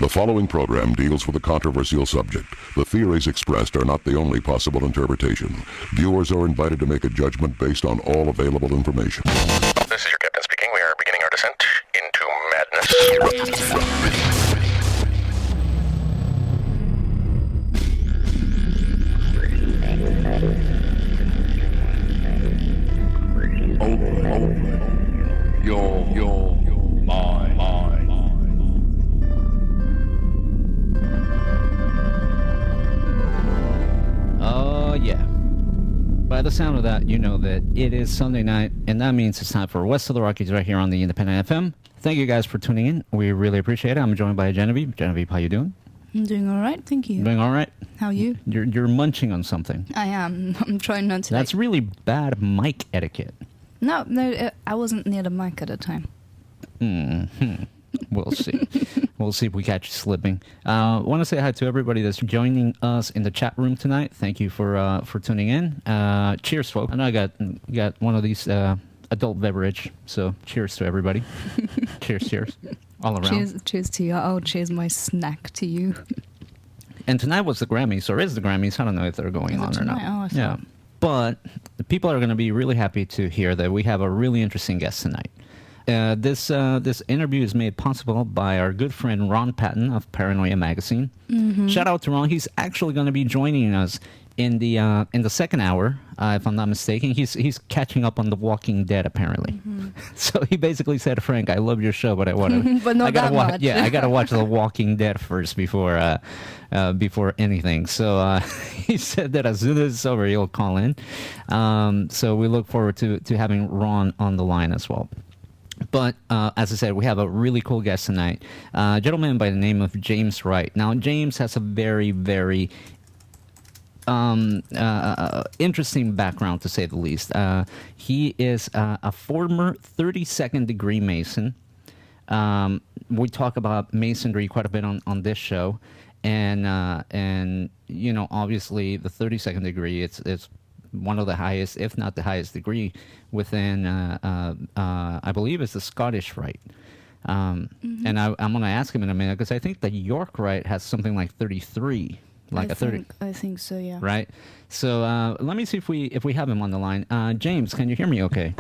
The following program deals with a controversial subject. The theories expressed are not the only possible interpretation. Viewers are invited to make a judgment based on all available information. This is your captain speaking. We are beginning our descent into madness. Open your mind. Oh, yeah. By the sound of that, you know that it is Sunday night, and that means it's time for West of the Rockies right here on the Independent FM. Thank you guys for tuning in. We really appreciate it. I'm joined by Genevieve. Genevieve, how you doing? I'm doing all right, thank you. Doing all right? How are you? You're munching on something. I am. I'm trying not to. That's really bad mic etiquette. No, I wasn't near the mic at the time. We'll see. We'll see if we catch you slipping. Want to say hi to everybody that's joining us in the chat room tonight. Thank you for tuning in. Cheers, folks. I know I got one of these adult beverage, so cheers to everybody. cheers. All around. Cheers to you. I'll cheers my snack to you. And tonight was the Grammys, or is the Grammys. I don't know if they're going on or not. Oh, yeah. But the people are going to be really happy to hear that we have a really interesting guest tonight. This interview is made possible by our good friend Ron Patton of Paranoia Magazine. Mm-hmm. Shout out to Ron. He's actually going to be joining us in the second hour, if I'm not mistaken. He's catching up on The Walking Dead, apparently. Mm-hmm. So he basically said, "Frank, I love your show, but I want to, but not that much. Yeah, I got to watch The Walking Dead first before anything." So he said that as soon as it's over, he'll call in. So we look forward to having Ron on the line as well. But as I said, we have a really cool guest tonight, a gentleman by the name of James Wright. Now, James has a very, very interesting background, to say the least. He is a former 32nd degree Mason. We talk about Masonry quite a bit on this show, and you know, obviously the 32nd degree, it's one of the highest, if not the highest degree within, I believe it's the Scottish Rite. Mm-hmm. And I'm going to ask him in a minute, because I think the York Rite has something like 33. I think so, yeah. Right? So let me see if we have him on the line. James, can you hear me okay?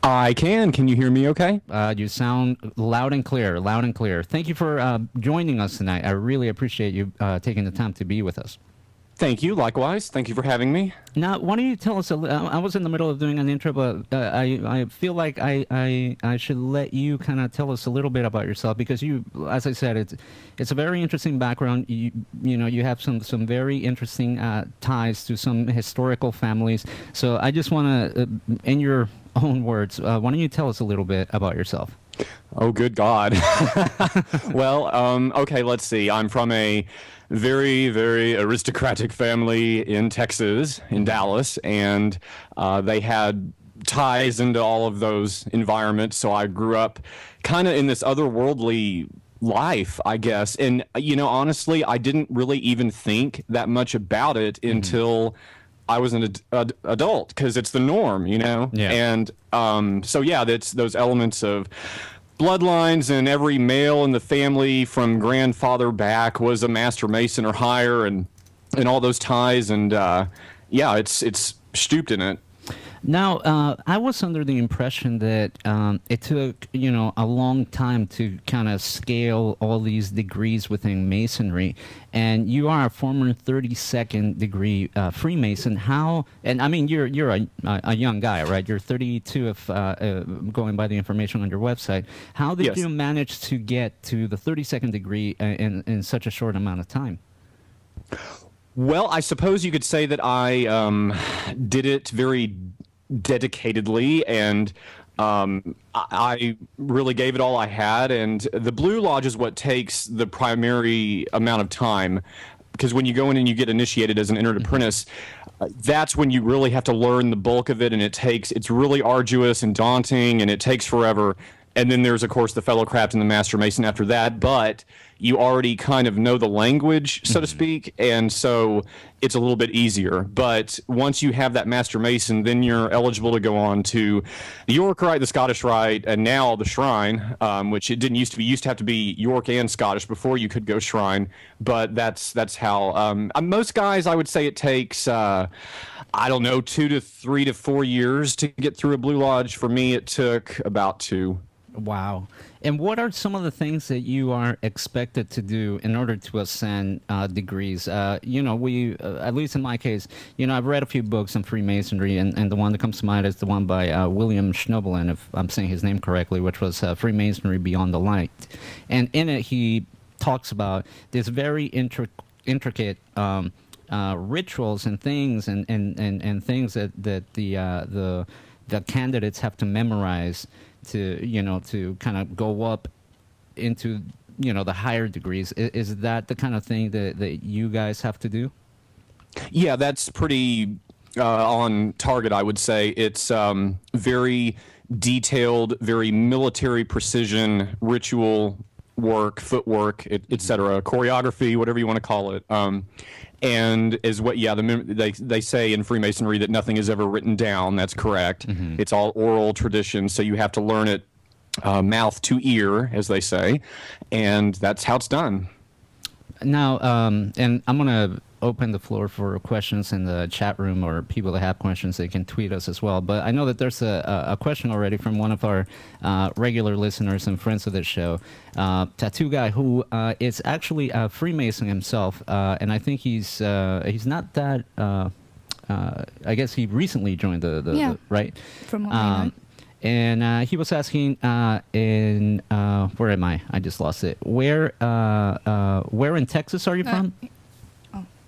I can. Can you hear me okay? You sound loud and clear. Thank you for joining us tonight. I really appreciate you taking the time to be with us. Thank you. Likewise. Thank you for having me. Now, why don't you tell us I was in the middle of doing an intro, but I feel like I should let you kind of tell us a little bit about yourself, because you, as I said, it's a very interesting background. You know, you have some very interesting ties to some historical families. So I just want to, in your own words, why don't you tell us a little bit about yourself? Oh, good God. Well, okay, let's see. I'm from a very, very aristocratic family in Texas, in Dallas, and they had ties into all of those environments, so I grew up kind of in this otherworldly life, I guess. And, you know, honestly, I didn't really even think that much about it until I was an adult, because it's the norm, you know? Yeah. And so, yeah, that's those elements of bloodlines, and every male in the family from grandfather back was a master mason or higher, and all those ties, and yeah, it's stooped in it. Now, I was under the impression that it took, you know, a long time to kind of scale all these degrees within Masonry, and you are a former 32nd degree Freemason. How? And I mean, you're a young guy, right? You're 32, if going by the information on your website. How did you manage to get to the 32nd degree in such a short amount of time? Well, I suppose you could say that I did it very dedicatedly, and I really gave it all I had. And the Blue Lodge is what takes the primary amount of time, because when you go in and you get initiated as an entered apprentice, that's when you really have to learn the bulk of it, and it's really arduous and daunting, and it takes forever. And then there's, of course, the fellow craft and the master mason after that. But you already kind of know the language, so to speak, and so it's a little bit easier. But once you have that master mason, then you're eligible to go on to the York Rite, the Scottish Rite, and now the Shrine, which it didn't used to be. Used to have to be York and Scottish before you could go Shrine. But that's how most guys, I would say, it takes. I don't know, 2 to 3 to 4 years to get through a Blue Lodge. For me, it took about 2. Wow. And what are some of the things that you are expected to do in order to ascend degrees? We, at least in my case, I've read a few books on Freemasonry, and the one that comes to mind is the one by William Schnobelin, if I'm saying his name correctly, which was Freemasonry Beyond the Light. And in it, he talks about this very intricate rituals and things and things that the candidates have to memorize to kind of go up into the higher degrees. Is that the kind of thing that you guys have to do? Yeah, that's pretty on target, I would say. It's very detailed, very military precision ritual work, footwork, etc., choreography, whatever you want to call it. And is what, they say in Freemasonry that nothing is ever written down. That's correct. Mm-hmm. It's all oral tradition, so you have to learn it mouth to ear, as they say, and that's how it's done. Now, and I'm going to open the floor for questions in the chat room, or people that have questions, they can tweet us as well. But I know that there's a question already from one of our regular listeners and friends of this show, Tattoo Guy, who is actually a Freemason himself, and I think he's not that. I guess he recently joined the right From what I know. And he was asking where am I? I just lost it. Where in Texas are you from?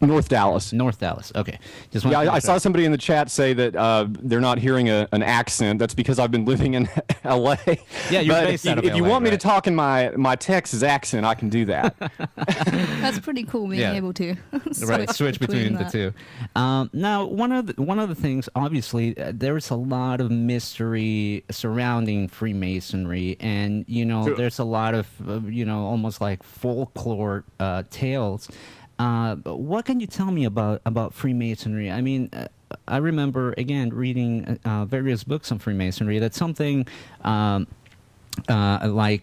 North Dallas. North Dallas. Okay. I saw somebody in the chat say that they're not hearing an accent. That's because I've been living in L.A. Yeah, you're based out of If you want me to talk in my Texas accent, I can do that. That's pretty cool being able to switch between the two. Now, one of the things, obviously, there's a lot of mystery surrounding Freemasonry, and there's a lot of almost like folklore tales. What can you tell me about Freemasonry? I mean, I remember, again, reading various books on Freemasonry. That's something like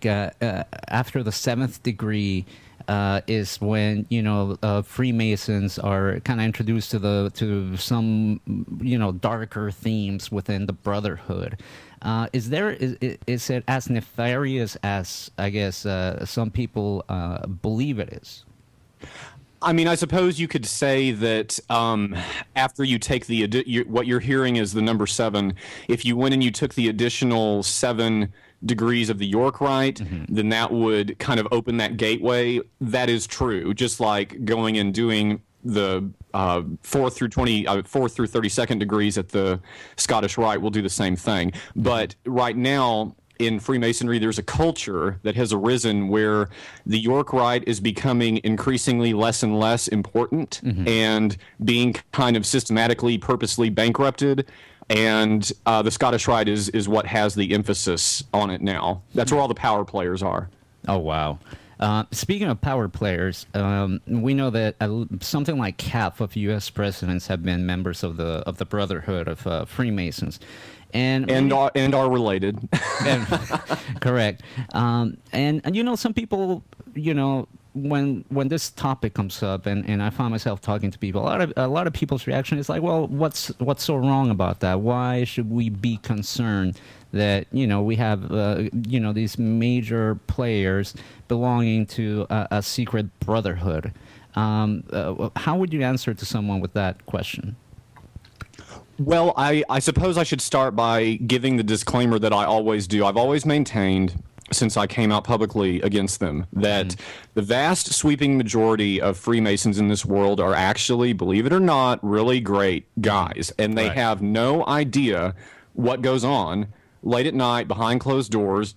after the 7th degree is when Freemasons are kind of introduced to some darker themes within the Brotherhood. Is it as nefarious as, I guess, some people believe it is? I mean, I suppose you could say that after you take what you're hearing is the number 7. If you went and you took the additional 7 degrees of the York Rite, then that would kind of open that gateway. That is true. Just like going and doing the 4th through 32nd degrees at the Scottish Rite will do the same thing. But right now, in Freemasonry, there's a culture that has arisen where the York Rite is becoming increasingly less and less important and being kind of systematically, purposely bankrupted. And the Scottish Rite is what has the emphasis on it now. That's where all the power players are. Oh, wow. Speaking of power players, we know that something like half of U.S. presidents have been members of the Brotherhood of Freemasons. And are related. Correct. And some people, when this topic comes up, and I find myself talking to people, a lot of people's reaction is like, well, what's so wrong about that? Why should we be concerned that we have these major players belonging to a secret brotherhood? How would you answer to someone with that question? Well, I suppose I should start by giving the disclaimer that I always do. I've always maintained, since I came out publicly against them, that the vast sweeping majority of Freemasons in this world are actually, believe it or not, really great guys. And they have no idea what goes on late at night behind closed doors,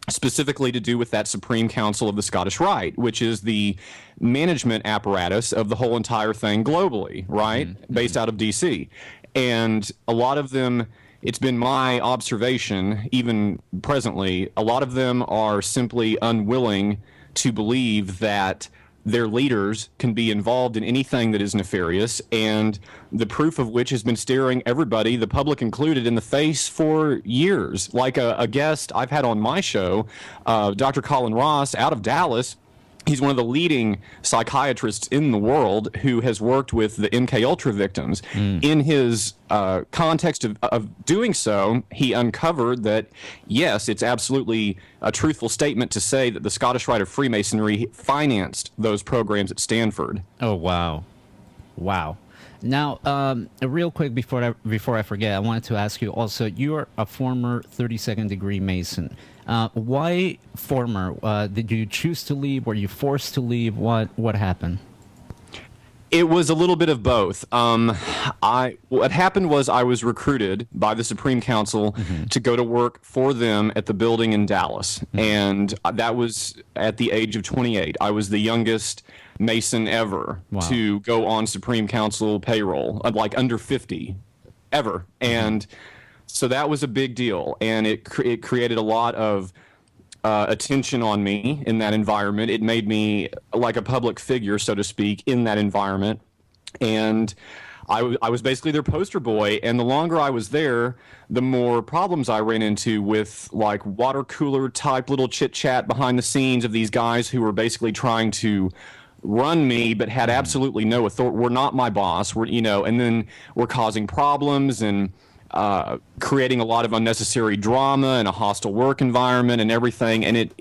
specifically to do with that Supreme Council of the Scottish Rite, which is the management apparatus of the whole entire thing globally, right? Based out of D.C. And a lot of them it's been my observation, even presently, a lot of them are simply unwilling to believe that their leaders can be involved in anything that is nefarious, and the proof of which has been staring everybody, the public included, in the face for years. Like a guest I've had on my show, Dr. Colin Ross out of Dallas. He's one of the leading psychiatrists in the world who has worked with the MK Ultra victims. In his context of doing so, he uncovered that, yes, it's absolutely a truthful statement to say that the Scottish Rite of Freemasonry financed those programs at Stanford. Oh, wow. Wow. Now, real quick before I forget, I wanted to ask you also, you're a former 32nd degree Mason. Why former? Did you choose to leave? Were you forced to leave? What happened? It was a little bit of both. What happened was I was recruited by the Supreme Council to go to work for them at the building in Dallas. And that was at the age of 28. I was the youngest Mason ever to go on Supreme Council payroll, like under 50 ever. And so that was a big deal. And it created a lot of attention on me in that environment. It made me like a public figure, so to speak, in that environment. And I was basically their poster boy. And the longer I was there, the more problems I ran into with like water cooler type little chit chat behind the scenes of these guys who were basically trying to run me, but had absolutely no authority. Were not my boss. And then were causing problems and creating a lot of unnecessary drama and a hostile work environment and everything. And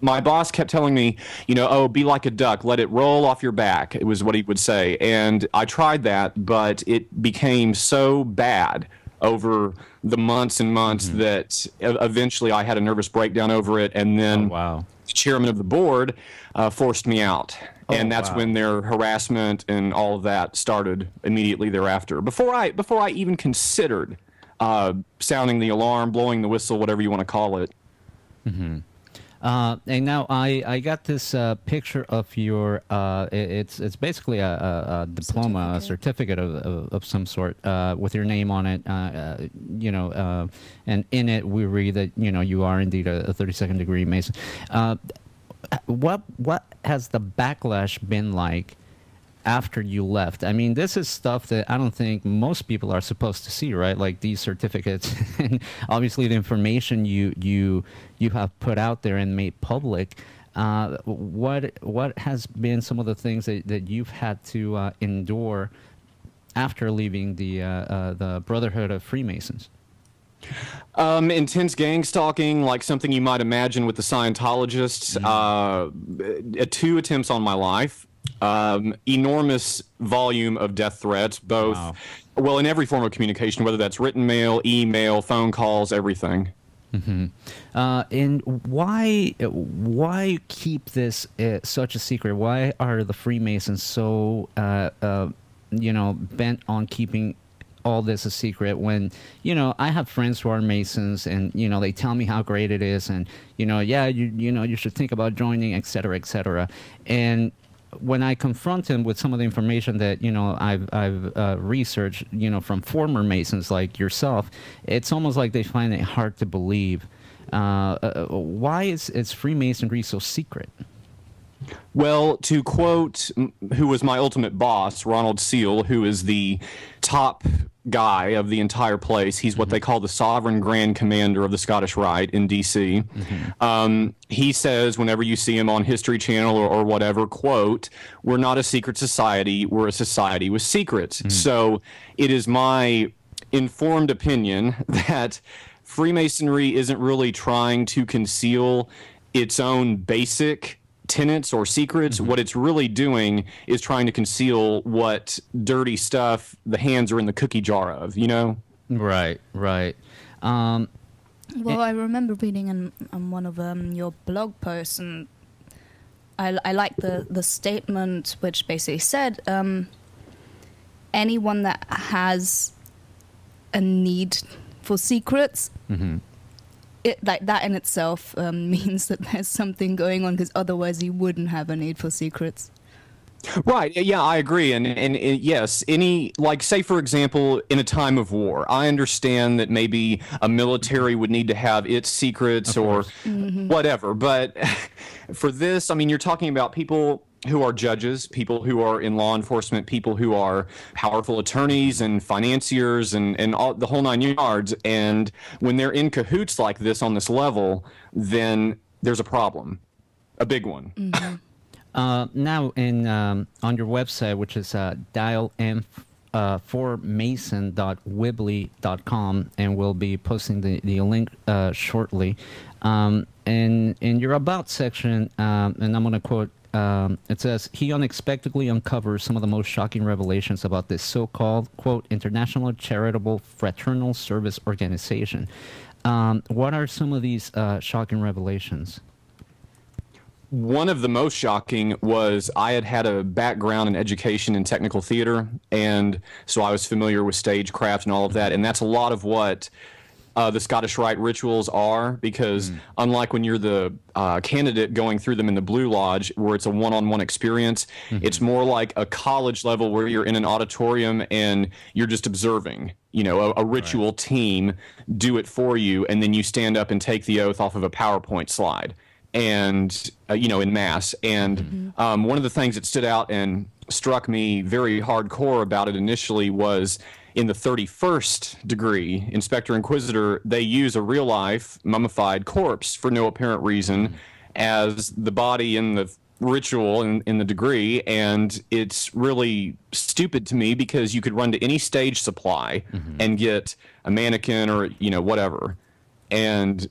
my boss kept telling me, oh, be like a duck, let it roll off your back. It was what he would say. And I tried that, but it became so bad over the months and months that eventually I had a nervous breakdown over it. And then the chairman of the board forced me out. And that's when their harassment and all of that started immediately thereafter. Before I even considered sounding the alarm, blowing the whistle, whatever you want to call it. And now I got this picture of your. It's basically a diploma, a certificate of some sort with your name on it. And in it we read that you are indeed a 32nd degree Mason. What has the backlash been like after you left? I mean, this is stuff that I don't think most people are supposed to see, right? Like these certificates, and obviously the information you have put out there and made public. What has been some of the things that you've had to endure after leaving the Brotherhood of Freemasons? Intense gang stalking, like something you might imagine with the Scientologists. 2 attempts on my life. Enormous volume of death threats, both, well, in every form of communication, whether that's written mail, email, phone calls, everything. And why keep this such a secret? Why are the Freemasons so bent on keeping all this a secret when I have friends who are Masons and they tell me how great it is and you should think about joining, etc., and when I confront him with some of the information that I've researched from former Masons like yourself, it's almost like they find it hard to believe. Why is Freemasonry so secret? Well, to quote who was my ultimate boss, Ronald Seal, who is the top guy of the entire place. He's what they call the Sovereign Grand Commander of the Scottish Rite in D.C. He says whenever you see him on History Channel or whatever, quote, "We're not a secret society, we're a society with secrets." So it is my informed opinion that Freemasonry isn't really trying to conceal its own basic tenets or secrets. What it's really doing is trying to conceal what dirty stuff the hands are in the cookie jar of, Right. Well, I remember reading on one of your blog posts, and I like the statement which basically said anyone that has a need for secrets, like that in itself means that there's something going on, because otherwise you wouldn't have a need for secrets. Right. Yeah, I agree. And yes, any, like, say, for example, in a time of war, I understand that maybe a military would need to have its secrets or whatever. But for this, I mean, you're talking about people who are judges, people who are in law enforcement, people who are powerful attorneys and financiers and all, the whole 9 yards. And when they're in cahoots like this on this level, then there's a problem, a big one. Now, on your website, which is dialm4mason.weebly.com, and we'll be posting the link shortly. And in your About section, and I'm going to quote, it says, he unexpectedly uncovers some of the most shocking revelations about this so-called, quote, international charitable fraternal service organization. What are some of these shocking revelations? One of the most shocking was I had a background in education in technical theater, and so I was familiar with stagecraft and all of that, and that's a lot of what the Scottish Rite rituals are, because unlike when you're the candidate going through them in the Blue Lodge, where it's a one-on-one experience, it's more like a college level where you're in an auditorium and you're just observing, you know, a ritual team do it for you, and then you stand up and take the oath off of a PowerPoint slide. And, you know, in mass. And one of the things that stood out and struck me very hardcore about it initially was in the 31st degree, Inspector Inquisitor, they use a real-life mummified corpse for no apparent reason as the body in the ritual in the degree. And it's really stupid to me because you could run to any stage supply and get a mannequin or, you know, whatever. And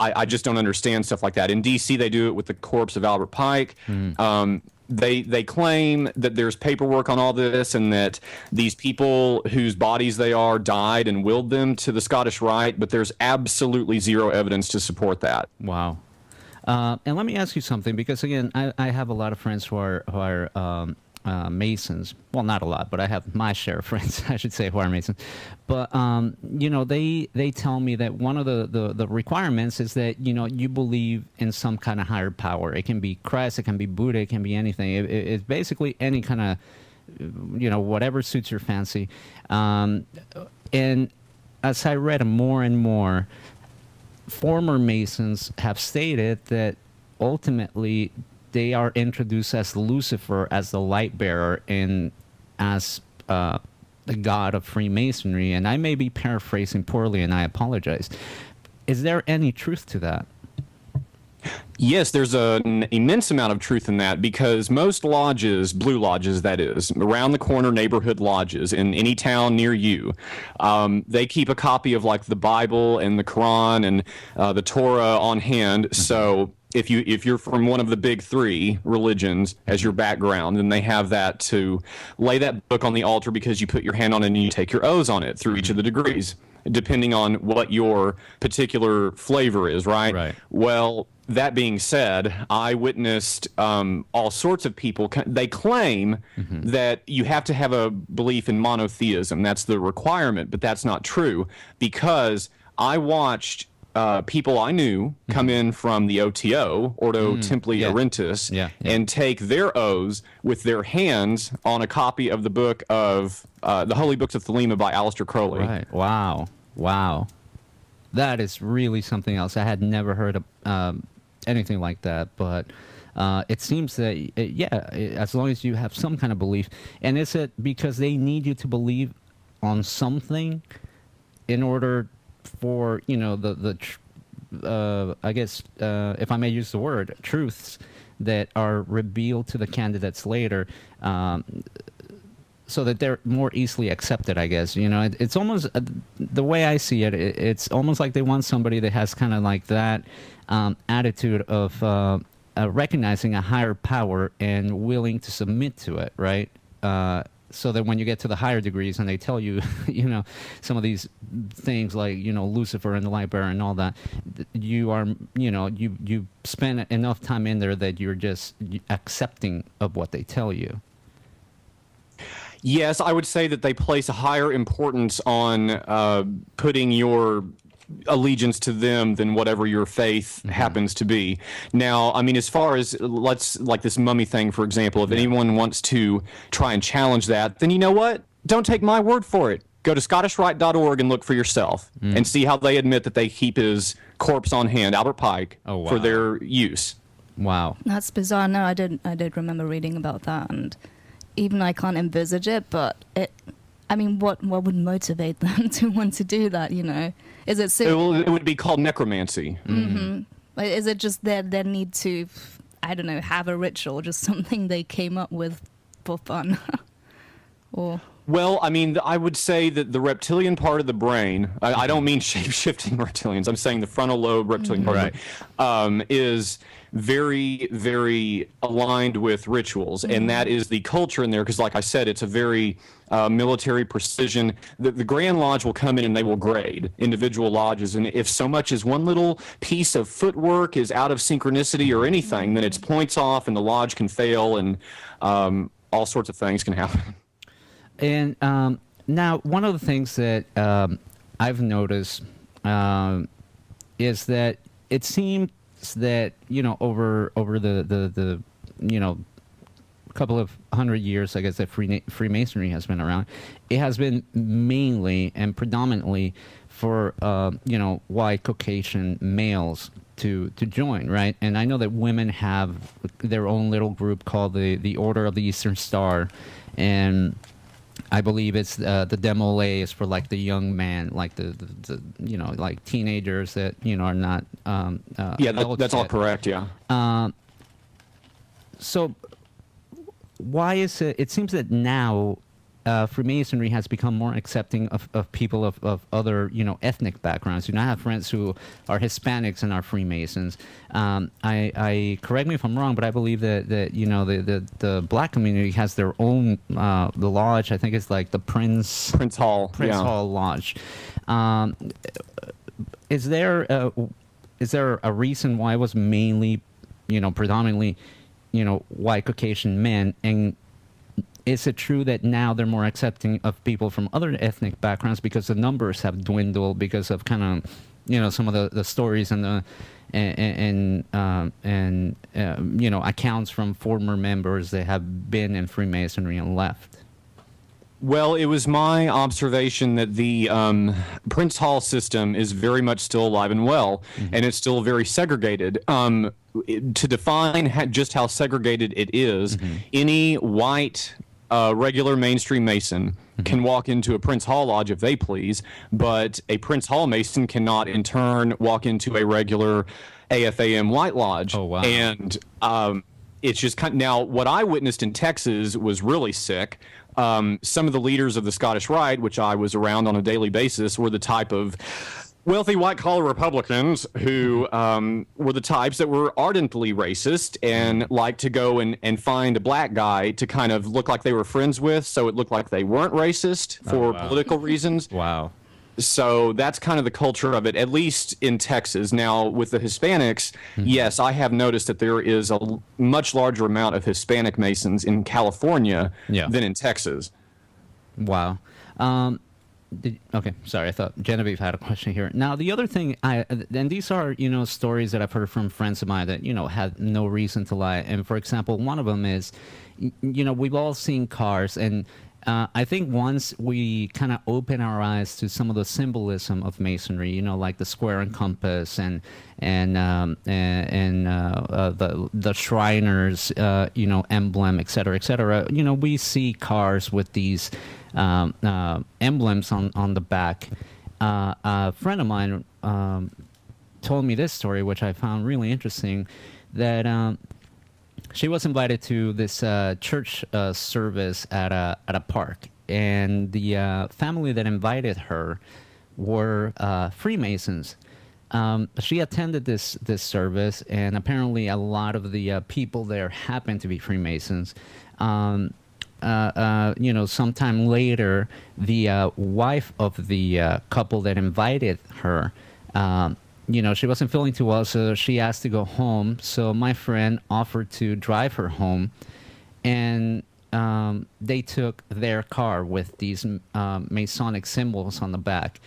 I just don't understand stuff like that. In D.C., they do it with the corpse of Albert Pike. They claim that there's paperwork on all this and that these people whose bodies they are died and willed them to the Scottish Rite, but there's absolutely zero evidence to support that. Wow. And let me ask you something, because, again, I have a lot of friends who are Masons. Well, not a lot, but I have my share of friends, I should say, who are Masons. But, you know, they tell me that one of the requirements is that, you know, you believe in some kind of higher power. It can be Christ, it can be Buddha, it can be anything. It's basically any kind of, you know, whatever suits your fancy. And as I read more and more, former Masons have stated that ultimately they are introduced as Lucifer, as the light bearer, and as the god of Freemasonry. And I may be paraphrasing poorly, and I apologize. Is there any truth to that? Yes, there's an immense amount of truth in that, because most lodges, Blue Lodges that is, around the corner neighborhood lodges in any town near you, they keep a copy of, like, the Bible and the Quran and the Torah on hand. So if you're from one of the big three religions as your background, then they have that to lay that book on the altar, because you put your hand on it and you take your oaths on it through each of the degrees, depending on what your particular flavor is, right? Right. Well, that being said, I witnessed all sorts of people. They claim that you have to have a belief in monotheism. That's the requirement, but that's not true, because I watched people I knew come in from the OTO, Ordo Templi Orientis, and take their oaths with their hands on a copy of the book of the Holy Books of Thelema by Aleister Crowley. Right. Wow. Wow. That is really something else. I had never heard of anything like that, but it seems that, as long as you have some kind of belief. And is it because they need you to believe on something in order for, you know, I guess, if I may use the word, truths that are revealed to the candidates later, so that they're more easily accepted, I guess. You know, it's almost, the way I see it, it's almost like they want somebody that has kind of like that attitude of recognizing a higher power and willing to submit to it, right? So that when you get to the higher degrees and they tell you, you know, some of these things like, you know, Lucifer and the light bearer and all that, you are, you know, you spend enough time in there that you're just accepting of what they tell you. Yes, I would say that they place a higher importance on putting your allegiance to them than whatever your faith happens to be. Now, I mean, as far as like this mummy thing, for example, if anyone wants to try and challenge that, then you know what? Don't take my word for it. Go to scottishrite.org and look for yourself and see how they admit that they keep his corpse on hand, Albert Pike, for their use. Wow. That's bizarre. No, I did remember reading about that, and even I can't envisage it, but I mean, what would motivate them to want to do that, you know? Is it it would be called necromancy. Is it just their need to, I don't know, have a ritual, just something they came up with for fun? Or... Well, I mean, I would say that the reptilian part of the brain, I don't mean shape-shifting reptilians, I'm saying the frontal lobe reptilian part of the brain, is very, very aligned with rituals. And that is the culture in there, because like I said, it's a very military precision. The Grand Lodge will come in and they will grade individual lodges. And if so much as one little piece of footwork is out of synchronicity or anything, then it's points off and the lodge can fail and all sorts of things can happen. And now, one of the things that I've noticed is that it seems that, you know, over the you know, couple of 100 years, I guess, that Freemasonry has been around, it has been mainly and predominantly for you know, white Caucasian males to join, right? And I know that women have their own little group called the Order of the Eastern Star, and I believe it's the Demo A is for like the young man, like the you know, like teenagers that, you know, are not that's all correct. So why is it? It seems that now Freemasonry has become more accepting of people of other, you know, ethnic backgrounds. You know, I have friends who are Hispanics and are Freemasons. I correct me if I'm wrong, but I believe that you know, the black community has their own the lodge. I think it's like the Prince Hall Lodge. Is there a reason why it was mainly, you know, predominantly, you know, white Caucasian men, and is it true that now they're more accepting of people from other ethnic backgrounds because the numbers have dwindled because of kind of, you know, some of the stories and the you know, accounts from former members that have been in Freemasonry and left? Well, it was my observation that the Prince Hall system is very much still alive and well, and it's still very segregated. To define just how segregated it is, any white regular mainstream Mason can walk into a Prince Hall Lodge if they please, but a Prince Hall Mason cannot in turn walk into a regular AFAM White Lodge. Oh, wow. And it's just kind of, now what I witnessed in Texas was really sick. Some of the leaders of the Scottish Rite, which I was around on a daily basis, were the type of wealthy white-collar Republicans who were the types that were ardently racist and liked to go and find a black guy to kind of look like they were friends with, so it looked like they weren't racist for political reasons. Wow. So that's kind of the culture of it, at least in Texas. Now, with the Hispanics, yes, I have noticed that there is a much larger amount of Hispanic Masons in California than in Texas. Wow. Okay, sorry, I thought Genevieve had a question here. Now, the other thing, and these are, you know, stories that I've heard from friends of mine that, you know, had no reason to lie. And, for example, one of them is, you know, we've all seen cars, and I think once we kind of open our eyes to some of the symbolism of Masonry, you know, like the square and compass and the Shriners, you know, emblem, et cetera, you know, we see cars with these emblems on the back. A friend of mine told me this story, which I found really interesting, that she was invited to this church service at a park, and the family that invited her were Freemasons. She attended this service, and apparently a lot of the people there happened to be Freemasons. You know, sometime later, the wife of the couple that invited her, you know, she wasn't feeling too well, so she asked to go home. So my friend offered to drive her home, and they took their car with these Masonic symbols on the back.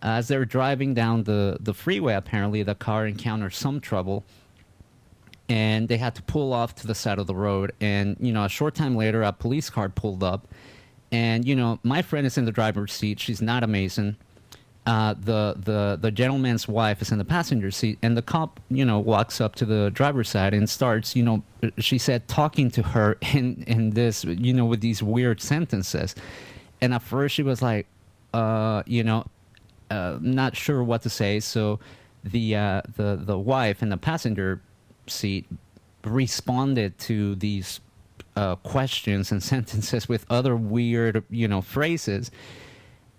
As they're driving down the freeway, apparently the car encountered some trouble, and they had to pull off to the side of the road. And, you know, a short time later, a police car pulled up. And, you know, my friend is in the driver's seat. She's not a Mason. The gentleman's wife is in the passenger seat. And the cop, you know, walks up to the driver's side and starts, you know, she said, talking to her in this, you know, with these weird sentences. And at first she was like, you know, not sure what to say. So the wife in the passenger seat responded to these questions and sentences with other weird, you know, phrases.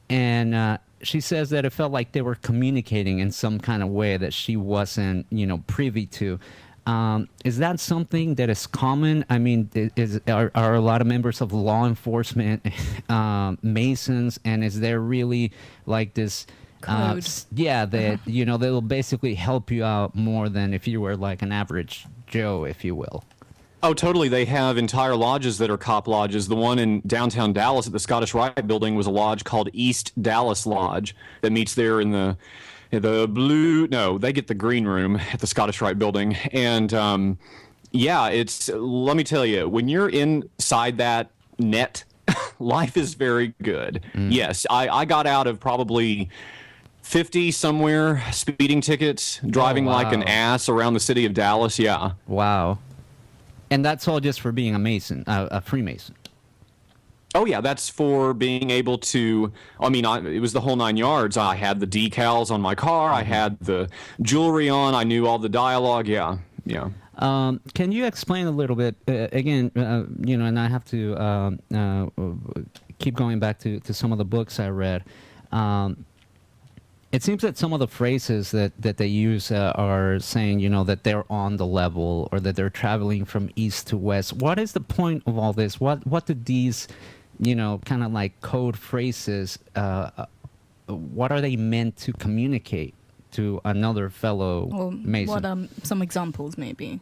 And she says that it felt like they were communicating in some kind of way that she wasn't, you know, privy to. Is that something that is common? I mean, are a lot of members of law enforcement Masons, and is there really like this code? That you know, they'll basically help you out more than if you were like an average Joe, if you will. Oh, totally. They have entire lodges that are cop lodges. The one in downtown Dallas at the Scottish Rite building was a lodge called East Dallas Lodge that meets there in the blue. No, they get the green room at the Scottish Rite building. And yeah, let me tell you, when you're inside that net, life is very good. Yes, I got out of probably 50 somewhere speeding tickets, driving like an ass around the city of Dallas. Yeah. Wow. And that's all just for being a Mason, a Freemason. Oh, yeah, that's for being able to, I mean, it was the whole 9 yards. I had the decals on my car. I had the jewelry on. I knew all the dialogue. Yeah. Can you explain a little bit, again, you know, and I have to keep going back to some of the books I read. It seems that some of the phrases that they use are saying, you know, that they're on the level or that they're traveling from east to west. What is the point of all this? What do these, you know, kind of like code phrases, what are they meant to communicate to another fellow Mason? What are some examples, maybe?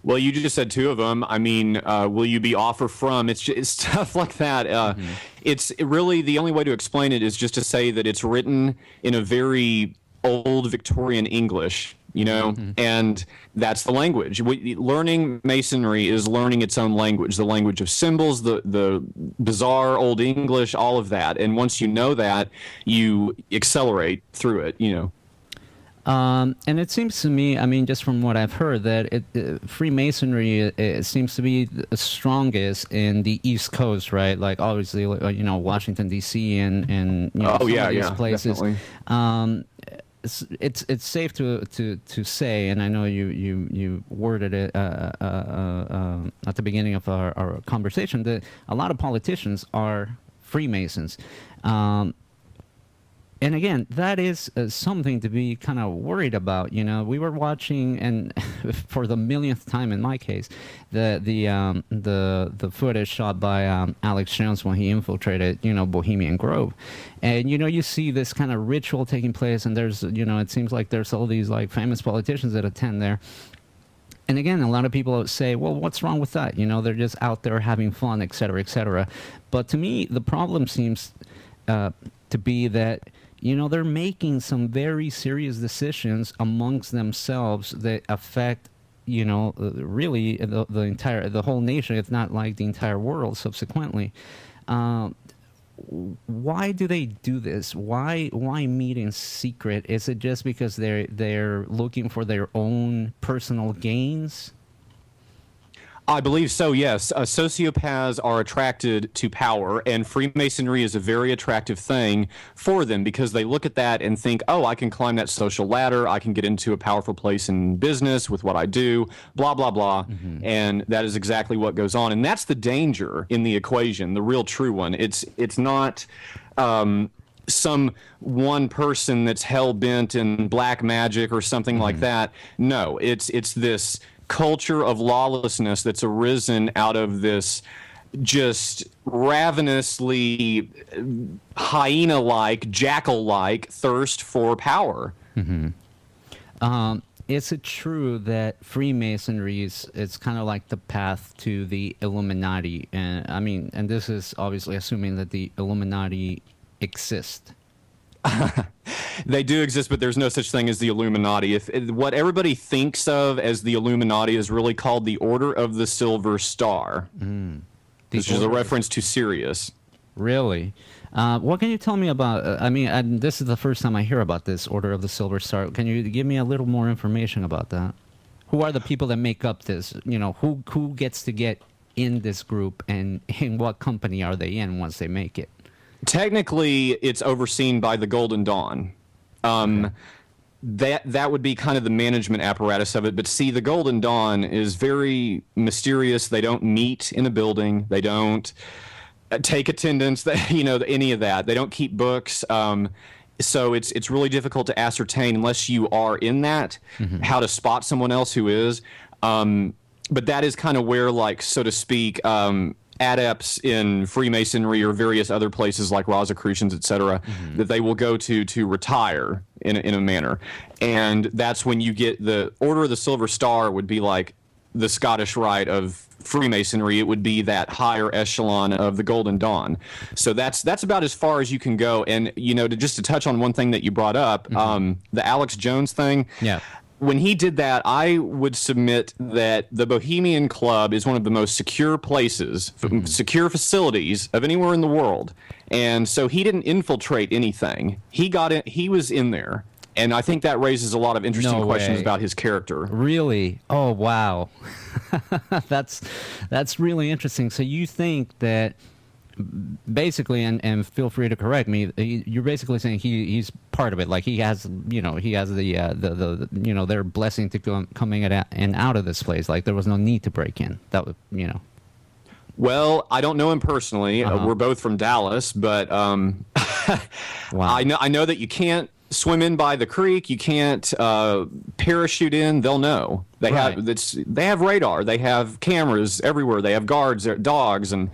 Well, you just said two of them. I mean, will you be off or from? It's stuff like that. It's really, the only way to explain it is just to say that it's written in a very old Victorian English, you know, and that's the language. Learning Masonry is learning its own language, the language of symbols, the bizarre Old English, all of that. And once you know that, you accelerate through it, you know. And it seems to me, I mean, just from what I've heard, that Freemasonry it seems to be the strongest in the East Coast, right? Like, obviously, you know, Washington, D.C. and you know, some of these places. Definitely. It's safe to say, and I know you worded it at the beginning of our conversation, that a lot of politicians are Freemasons. And again, that is something to be kind of worried about. You know, we were watching, and for the millionth time in my case, the footage shot by Alex Jones when he infiltrated, you know, Bohemian Grove, and you know, you see this kind of ritual taking place, and there's, you know, it seems like there's all these like famous politicians that attend there. And again, a lot of people say, well, what's wrong with that? You know, they're just out there having fun, et cetera, et cetera. But to me, the problem seems to be that, you know, they're making some very serious decisions amongst themselves that affect, you know, really the whole nation, if not like the entire world subsequently. Why do they do this? Why meet in secret? Is it just because they're looking for their own personal gains? I believe so, yes. Sociopaths are attracted to power, and Freemasonry is a very attractive thing for them because they look at that and think, oh, I can climb that social ladder, I can get into a powerful place in business with what I do, blah, blah, blah. And that is exactly what goes on. And that's the danger in the equation, the real true one. It's not some one person that's hell-bent in black magic or something like that. No, it's this culture of lawlessness that's arisen out of this just ravenously hyena-like, jackal-like thirst for power. Is it true that Freemasonry is kind of like the path to the Illuminati? And I mean, and this is obviously assuming that the Illuminati exist. They do exist, but there's no such thing as the Illuminati. What everybody thinks of as the Illuminati is really called the Order of the Silver Star, which is a reference to Sirius. Really? What can you tell me about? This is the first time I hear about this Order of the Silver Star. Can you give me a little more information about that? Who are the people that make up this? Who gets to get in this group, and in what company are they in once they make it? Technically, it's overseen by the Golden Dawn. That would be kind of the management apparatus of it. But see, the Golden Dawn is very mysterious. They don't meet in a building. They don't take attendance. Any of that. They don't keep books. So it's really difficult to ascertain unless you are in that how to spot someone else who is. But that is kind of where, like, so to speak, adepts in Freemasonry or various other places like Rosicrucians, etc., that they will go to retire in a manner. And that's when you get the Order of the Silver Star would be like the Scottish Rite of Freemasonry. It would be that higher echelon of the Golden Dawn. So that's about as far as you can go. And, to touch on one thing that you brought up, the Alex Jones thing. Yeah. When he did that, I would submit that the Bohemian Club is one of the most secure places, secure facilities of anywhere in the world. And so he didn't infiltrate anything. He got in, he was in there. And I think that raises a lot of interesting questions about his character. Really? Oh, wow. That's really interesting. So you think that basically, and feel free to correct me, you're basically saying he's part of it. Like he has the their blessing to coming in and out of this place. Like there was no need to break in. That would, Well, I don't know him personally. We're both from Dallas, but wow. I know that you can't swim in by the creek. You can't parachute in. They'll know. They have radar. They have cameras everywhere. They have guards, dogs, and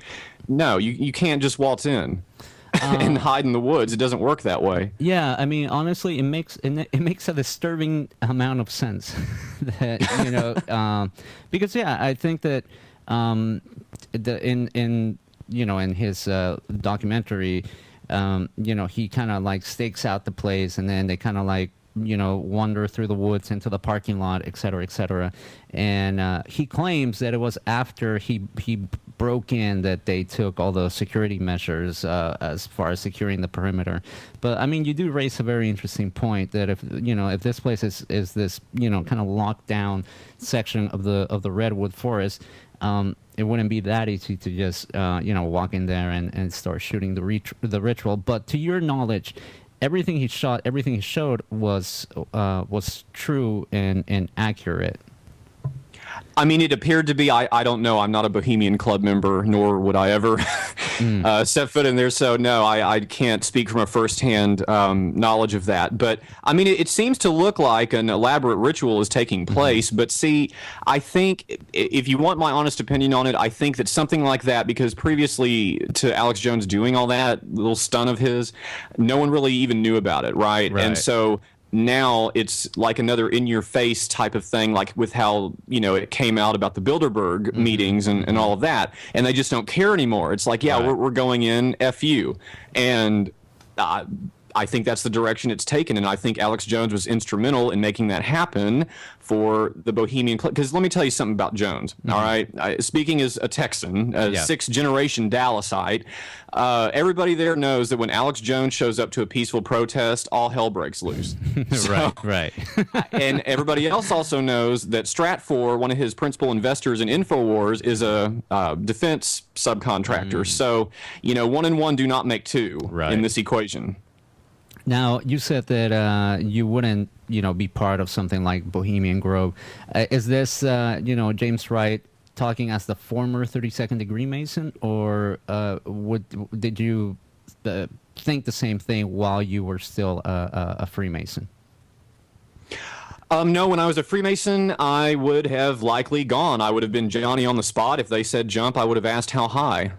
no, you can't just waltz in and hide in the woods. It doesn't work that way. Yeah, I mean, honestly, it makes a disturbing amount of sense that because I think that in his documentary, he kind of like stakes out the place, and then they kind of like wander through the woods into the parking lot, et cetera, and he claims that it was after he broke in that they took all the security measures as far as securing the perimeter. But I mean, you do raise a very interesting point that if this place is this kind of locked down section of the redwood forest, it wouldn't be that easy to just walk in there and start shooting the ritual. But to your knowledge, everything he showed was true and accurate. I mean, it appeared to be. I don't know. I'm not a Bohemian Club member, nor would I ever set foot in there. So no, I can't speak from a firsthand knowledge of that. But I mean, it seems to look like an elaborate ritual is taking place. But see, I think if you want my honest opinion on it, I think that something like that, because previously to Alex Jones doing all that little stunt of his, no one really even knew about it, right? And so now it's like another in-your-face type of thing, like with how, it came out about the Bilderberg meetings and all of that, and they just don't care anymore. It's like, we're going in, F you. And I think that's the direction it's taken, and I think Alex Jones was instrumental in making that happen for the Bohemian Club. Because let me tell you something about Jones, all right? Speaking as a Texan, a sixth-generation Dallasite, everybody there knows that when Alex Jones shows up to a peaceful protest, all hell breaks loose. Right. And everybody else also knows that Stratfor, one of his principal investors in InfoWars, is a defense subcontractor. So, one and one do not make two in this equation. Now, you said that you wouldn't, be part of something like Bohemian Grove. Is this, James Wright talking as the former 32nd degree Mason, or did you think the same thing while you were still a Freemason? No, when I was a Freemason, I would have likely gone. I would have been Johnny on the spot. If they said jump, I would have asked how high.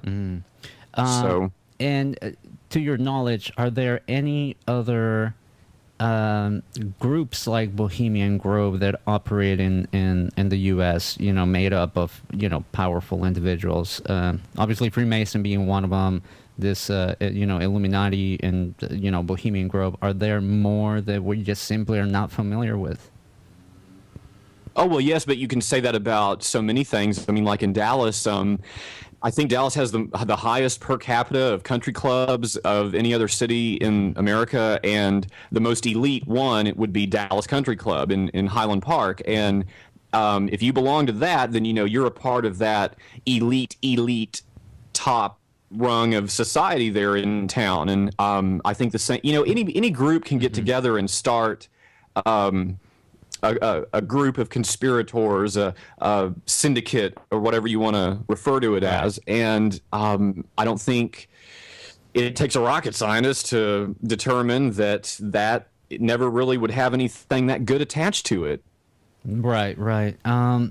And to your knowledge, are there any other groups like Bohemian Grove that operate in the U.S., made up of, powerful individuals? Obviously, Freemason being one of them, this Illuminati and Bohemian Grove? Are there more that we just simply are not familiar with? Oh, well, yes, but you can say that about so many things. I mean, like in Dallas, I think Dallas has the highest per capita of country clubs of any other city in America, and the most elite one, it would be Dallas Country Club in Highland Park. And if you belong to that, then you're a part of that elite top rung of society there in town. And I think the same. Any group can get together and start a group of conspirators, a syndicate, or whatever you want to refer to it as. And I don't think it takes a rocket scientist to determine that it never really would have anything that good attached to it. Right. I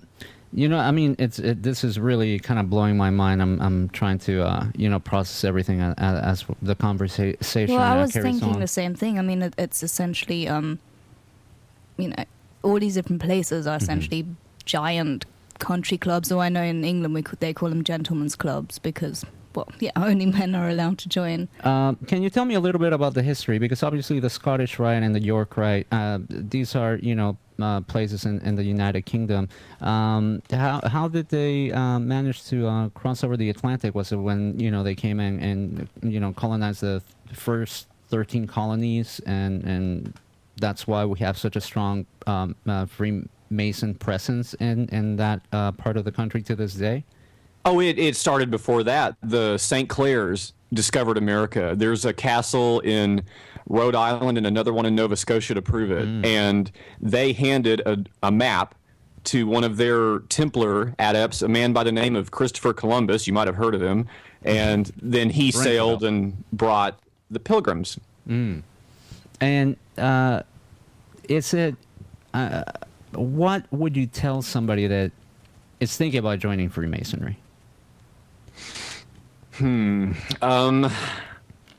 mean, this is really kind of blowing my mind. I'm trying to, process everything as the conversation Well, I was carries thinking on. the same thing. I mean, it's essentially, all these different places are essentially giant country clubs. Or I know in England they call them gentlemen's clubs because, well, yeah, only men are allowed to join. Can you tell me a little bit about the history? Because obviously the Scottish Rite and the York Rite, these are, places in the United Kingdom. How did they manage to cross over the Atlantic? Was it when, they came in and, colonized the first 13 colonies and that's why we have such a strong Freemason presence in that part of the country to this day? Oh, it started before that. The St. Clairs discovered America. There's a castle in Rhode Island and another one in Nova Scotia to prove it. And they handed a map to one of their Templar adepts, a man by the name of Christopher Columbus. You might have heard of him. And then he sailed and brought the Pilgrims. And what would you tell somebody that is thinking about joining Freemasonry? I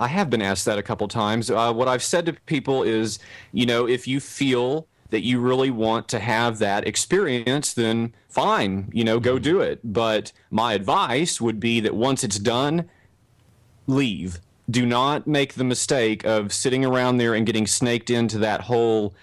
have been asked that a couple times. What I've said to people is, if you feel that you really want to have that experience, then fine, go do it. But my advice would be that once it's done, leave. Do not make the mistake of sitting around there and getting snaked into that whole,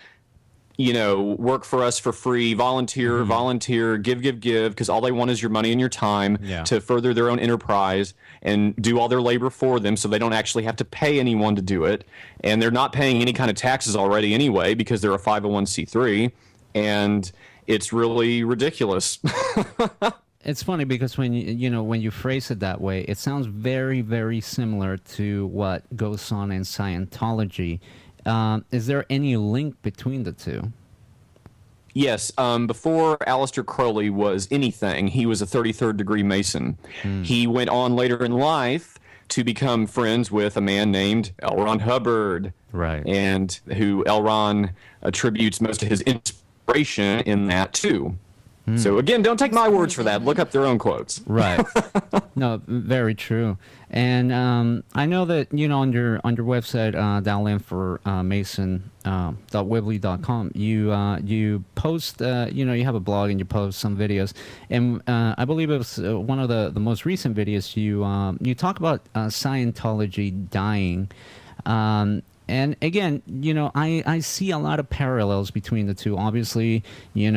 work for us for free, volunteer, give, because all they want is your money and your time to further their own enterprise and do all their labor for them so they don't actually have to pay anyone to do it. And they're not paying any kind of taxes already anyway because they're a 501c3, and it's really ridiculous. It's funny because when you phrase it that way, it sounds very, very similar to what goes on in Scientology. Is there any link between the two? Yes. Before Aleister Crowley was anything, he was a 33rd degree Mason. He went on later in life to become friends with a man named L. Ron Hubbard. Right. And who L. Ron attributes most of his inspiration in that too. So again, don't take my words for that. Look up their own quotes. Right. No, very true. And I know that on your website, download for mason.wibbly.com, you post you have a blog and you post some videos, and I believe it was one of the most recent videos. You talk about Scientology dying. And again, I see a lot of parallels between the two. Obviously, you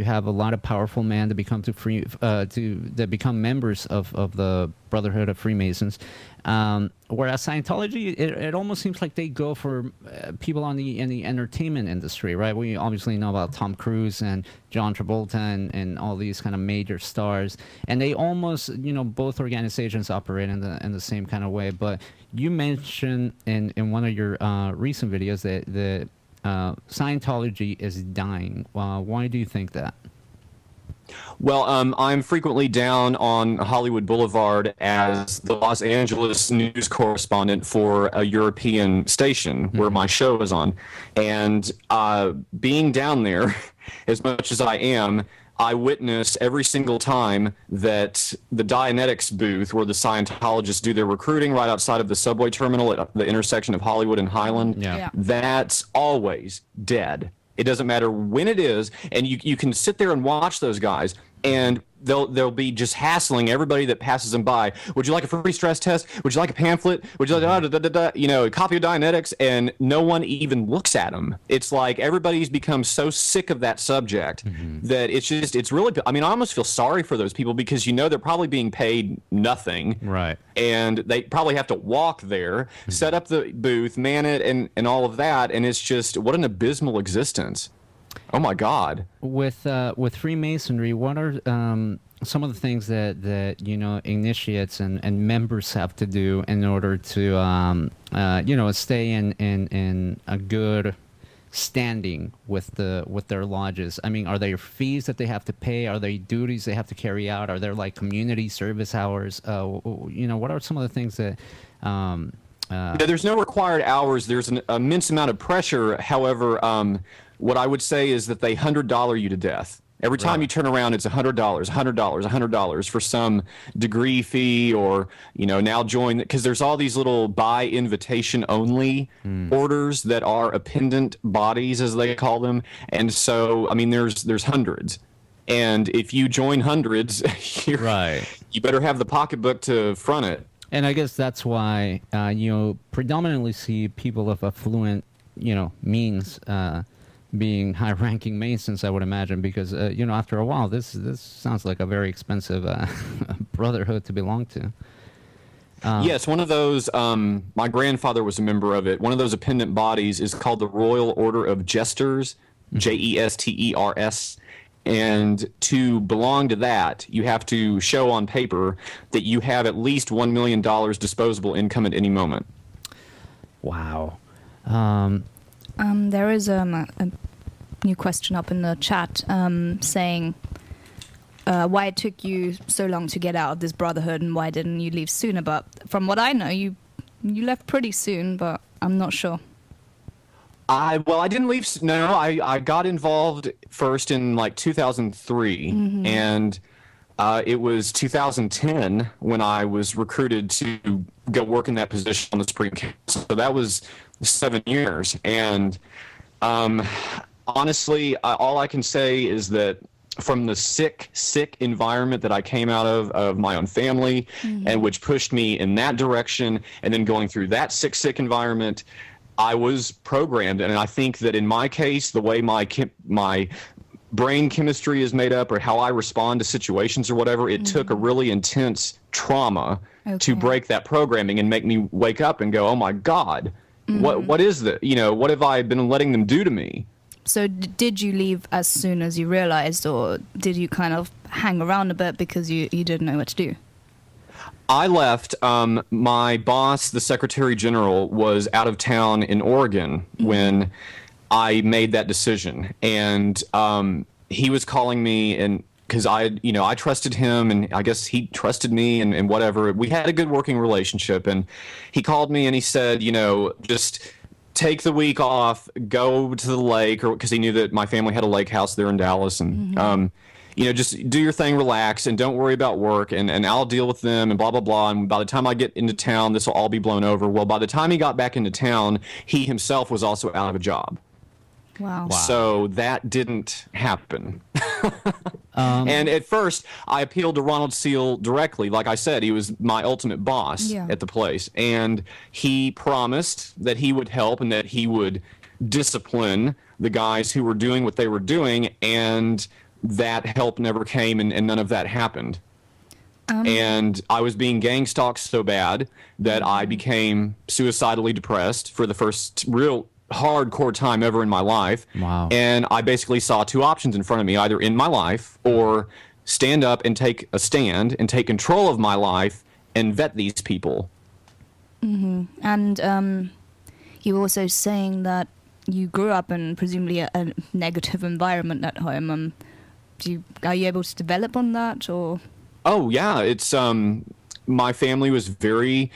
have a lot of powerful men that become that become members of the Brotherhood of Freemasons. Whereas Scientology, it almost seems like they go for people in the entertainment industry, right? We obviously know about Tom Cruise and John Travolta and all these kind of major stars, and they almost, both organizations operate in the same kind of way. But you mentioned in one of your recent videos that Scientology is dying. Why do you think that? Well, I'm frequently down on Hollywood Boulevard as the Los Angeles news correspondent for a European station where my show is on. And being down there, as much as I am, I witness every single time that the Dianetics booth where the Scientologists do their recruiting right outside of the subway terminal at the intersection of Hollywood and Highland, that's always dead. It doesn't matter when it is, and you can sit there and watch those guys, and they'll be just hassling everybody that passes them by. Would you like a free stress test? Would you like a pamphlet? Would you like a copy of Dianetics? And no one even looks at them. It's like everybody's become so sick of that subject that it's really. I mean, I almost feel sorry for those people because they're probably being paid nothing, right? And they probably have to walk there, set up the booth, man it, and all of that. And it's just what an abysmal existence. Oh my God! With Freemasonry, what are some of the things that initiates and members have to do in order to stay in a good standing with their lodges? I mean, are there fees that they have to pay? Are there duties they have to carry out? Are there like community service hours? What are some of the things that? There's no required hours. There's an immense amount of pressure. However, what I would say is that they $100 you to death. Every time you turn around, it's $100, $100 for some degree fee, or now join, because there's all these little by invitation only orders that are appendant bodies, as they call them, and so I mean there's hundreds, and if you join hundreds, you better have the pocketbook to front it. And I guess that's why predominantly see people of affluent means being high-ranking Masons, I would imagine, because after a while, this sounds like a very expensive brotherhood to belong to. Yes, one of those. My grandfather was a member of it. One of those appendant bodies is called the Royal Order of Jesters, Jesters. And to belong to that, you have to show on paper that you have at least $1 million disposable income at any moment. Wow. There is a new question up in the chat saying why it took you so long to get out of this brotherhood and why didn't you leave sooner. But from what I know, you left pretty soon, but I'm not sure. I didn't leave. No, I got involved first in like 2003, and it was 2010 when I was recruited to go work in that position on the Supreme Council. So that was 7 years, and honestly, all I can say is that from the sick environment that I came out of my own family, and which pushed me in that direction, and then going through that sick environment, I was programmed. And I think that in my case, the way my brain chemistry is made up, or how I respond to situations or whatever, it took a really intense trauma to break that programming and make me wake up and go, oh my God, what is that? What have I been letting them do to me? So did you leave as soon as you realized, or did you kind of hang around a bit because you didn't know what to do? I left. My boss, the Secretary General, was out of town in Oregon when I made that decision, and he was calling me, and because I trusted him, and I guess he trusted me, and whatever. We had a good working relationship, and he called me and he said, just take the week off, go to the lake, or because he knew that my family had a lake house there in Dallas, and just do your thing, relax, and don't worry about work, and I'll deal with them, and blah, blah, blah. And by the time I get into town, this will all be blown over. Well, by the time he got back into town, he himself was also out of a job. Wow. So that didn't happen. And at first, I appealed to Ronald Seal directly. Like I said, he was my ultimate boss at the place. And he promised that he would help and that he would discipline the guys who were doing what they were doing. And that help never came, and none of that happened. And I was being gang stalked so bad that I became suicidally depressed for the first real hardcore time ever in my life. Wow. And I basically saw two options in front of me, either end my life or stand up and take a stand and take control of my life and vet these people. And you were also saying that you grew up in presumably a negative environment at home. Are you able to develop on that, or? Oh yeah, it's my family was very.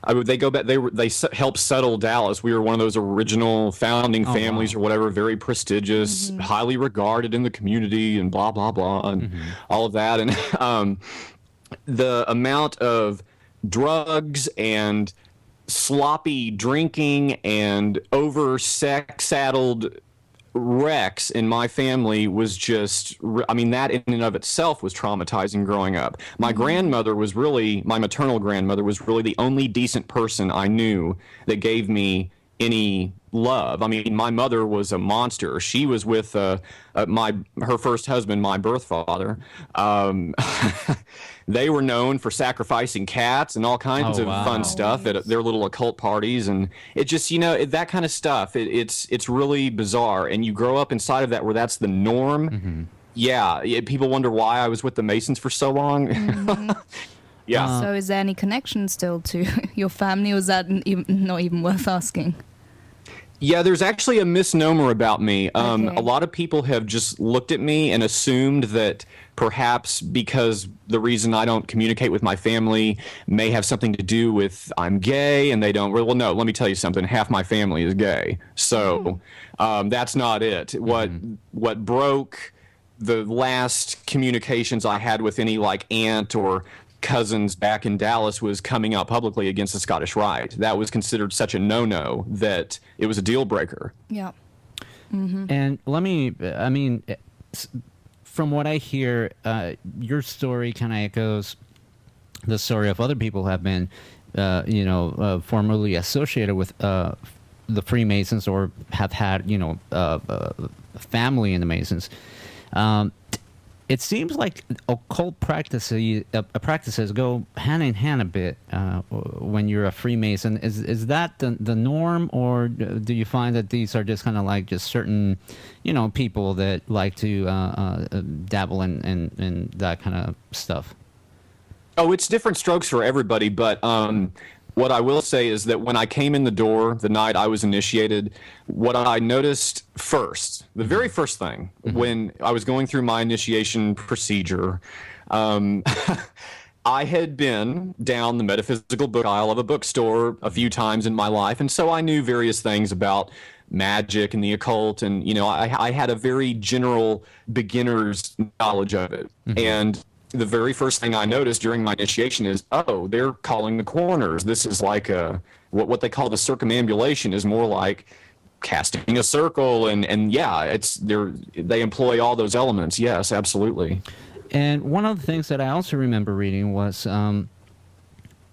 They go back. They helped settle Dallas. We were one of those original founding families or whatever, very prestigious, highly regarded in the community, and blah blah blah, and all of that. And the amount of drugs and sloppy drinking and over sex-addled Rex in my family was just, I mean, that in and of itself was traumatizing growing up. My grandmother was really, my maternal grandmother was really the only decent person I knew that gave me any love. I mean, my mother was a monster. She was with her first husband, my birth father. They were known for sacrificing cats and all kinds of fun stuff at their little occult parties, and it just, that kind of stuff. It's really bizarre, and you grow up inside of that where that's the norm. Mm-hmm. Yeah, people wonder why I was with the Masons for so long. Mm-hmm. Yeah. So is there any connection still to your family, or is that not even worth asking? Yeah, there's actually a misnomer about me. Okay. A lot of people have just looked at me and assumed that perhaps because the reason I don't communicate with my family may have something to do with I'm gay, and they don't. Well, no, let me tell you something. Half my family is gay, so that's not it. What broke the last communications I had with any like aunt or cousins back in Dallas was coming out publicly against the Scottish Rite. That was considered such a no-no that it was a deal breaker. Yeah. And from what I hear, your story kind of echoes the story of other people who have been, formerly associated with the Freemasons or have had, family in the Masons. It seems like occult practices go hand in hand a bit when you're a Freemason. Is that the norm, or do you find that these are just kind of like just certain, people that like to dabble in that kind of stuff? Oh, it's different strokes for everybody, but what I will say is that when I came in the door the night I was initiated, what I noticed first, the very first thing, when I was going through my initiation procedure, I had been down the metaphysical book aisle of a bookstore a few times in my life, and so I knew various things about magic and the occult, and I had a very general beginner's knowledge of it. And the very first thing I noticed during my initiation is, they're calling the corners. This is like what they call the circumambulation is more like casting a circle, and yeah, they employ all those elements. Yes, absolutely. And one of the things that I also remember reading was a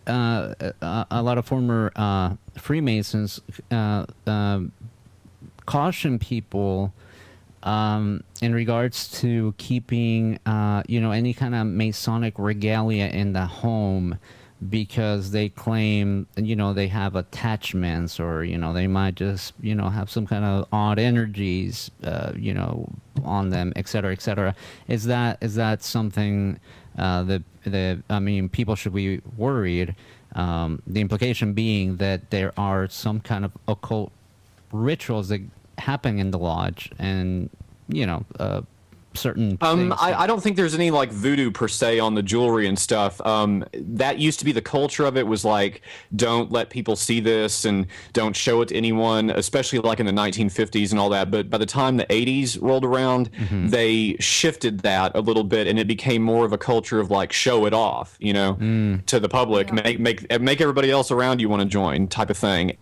lot of former Freemasons caution people in regards to keeping, any kind of Masonic regalia in the home, because they claim, they have attachments, or, they might just, have some kind of odd energies, on them, et cetera, et cetera. Is that something that people should be worried? The implication being that there are some kind of occult rituals that happen in the lodge, and certain things. I don't think there's any like voodoo per se on the jewelry and stuff. That used to be the culture of it, was like, don't let people see this and don't show it to anyone, especially like in the 1950s and all that. But by the time the 80s rolled around, they shifted that a little bit, and it became more of a culture of like, show it off, to the public, make everybody else around you want to join, type of thing.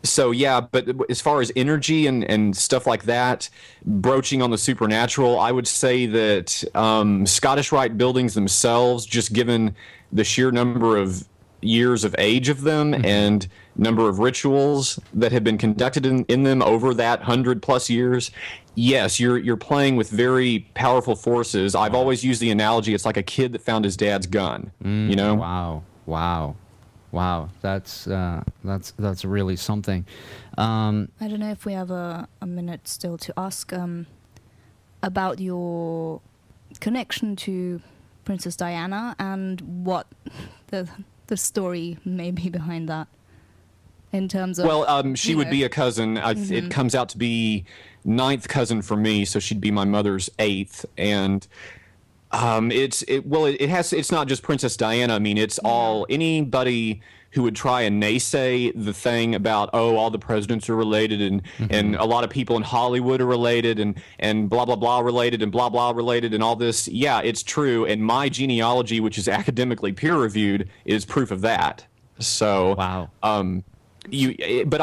So yeah, but as far as energy and stuff like that, broaching on the supernatural, I would say that Scottish Rite buildings themselves, just given the sheer number of years of age of them and number of rituals that have been conducted in them over that 100+ years, yes, you're playing with very powerful forces. I've always used the analogy, it's like a kid that found his dad's gun. Wow, that's really something. I don't know if we have a minute still to ask about your connection to Princess Diana and what the story may be behind that, in terms of... Well, she would be a cousin. It comes out to be 9th cousin for me, so she'd be my mother's 8th, and... it's not just Princess Diana. I mean, it's all anybody who would try and naysay the thing about, all the presidents are related, and a lot of people in Hollywood are related, and blah blah blah related, and blah blah related, and all this. Yeah, it's true. And my genealogy, which is academically peer reviewed, is proof of that. So wow. but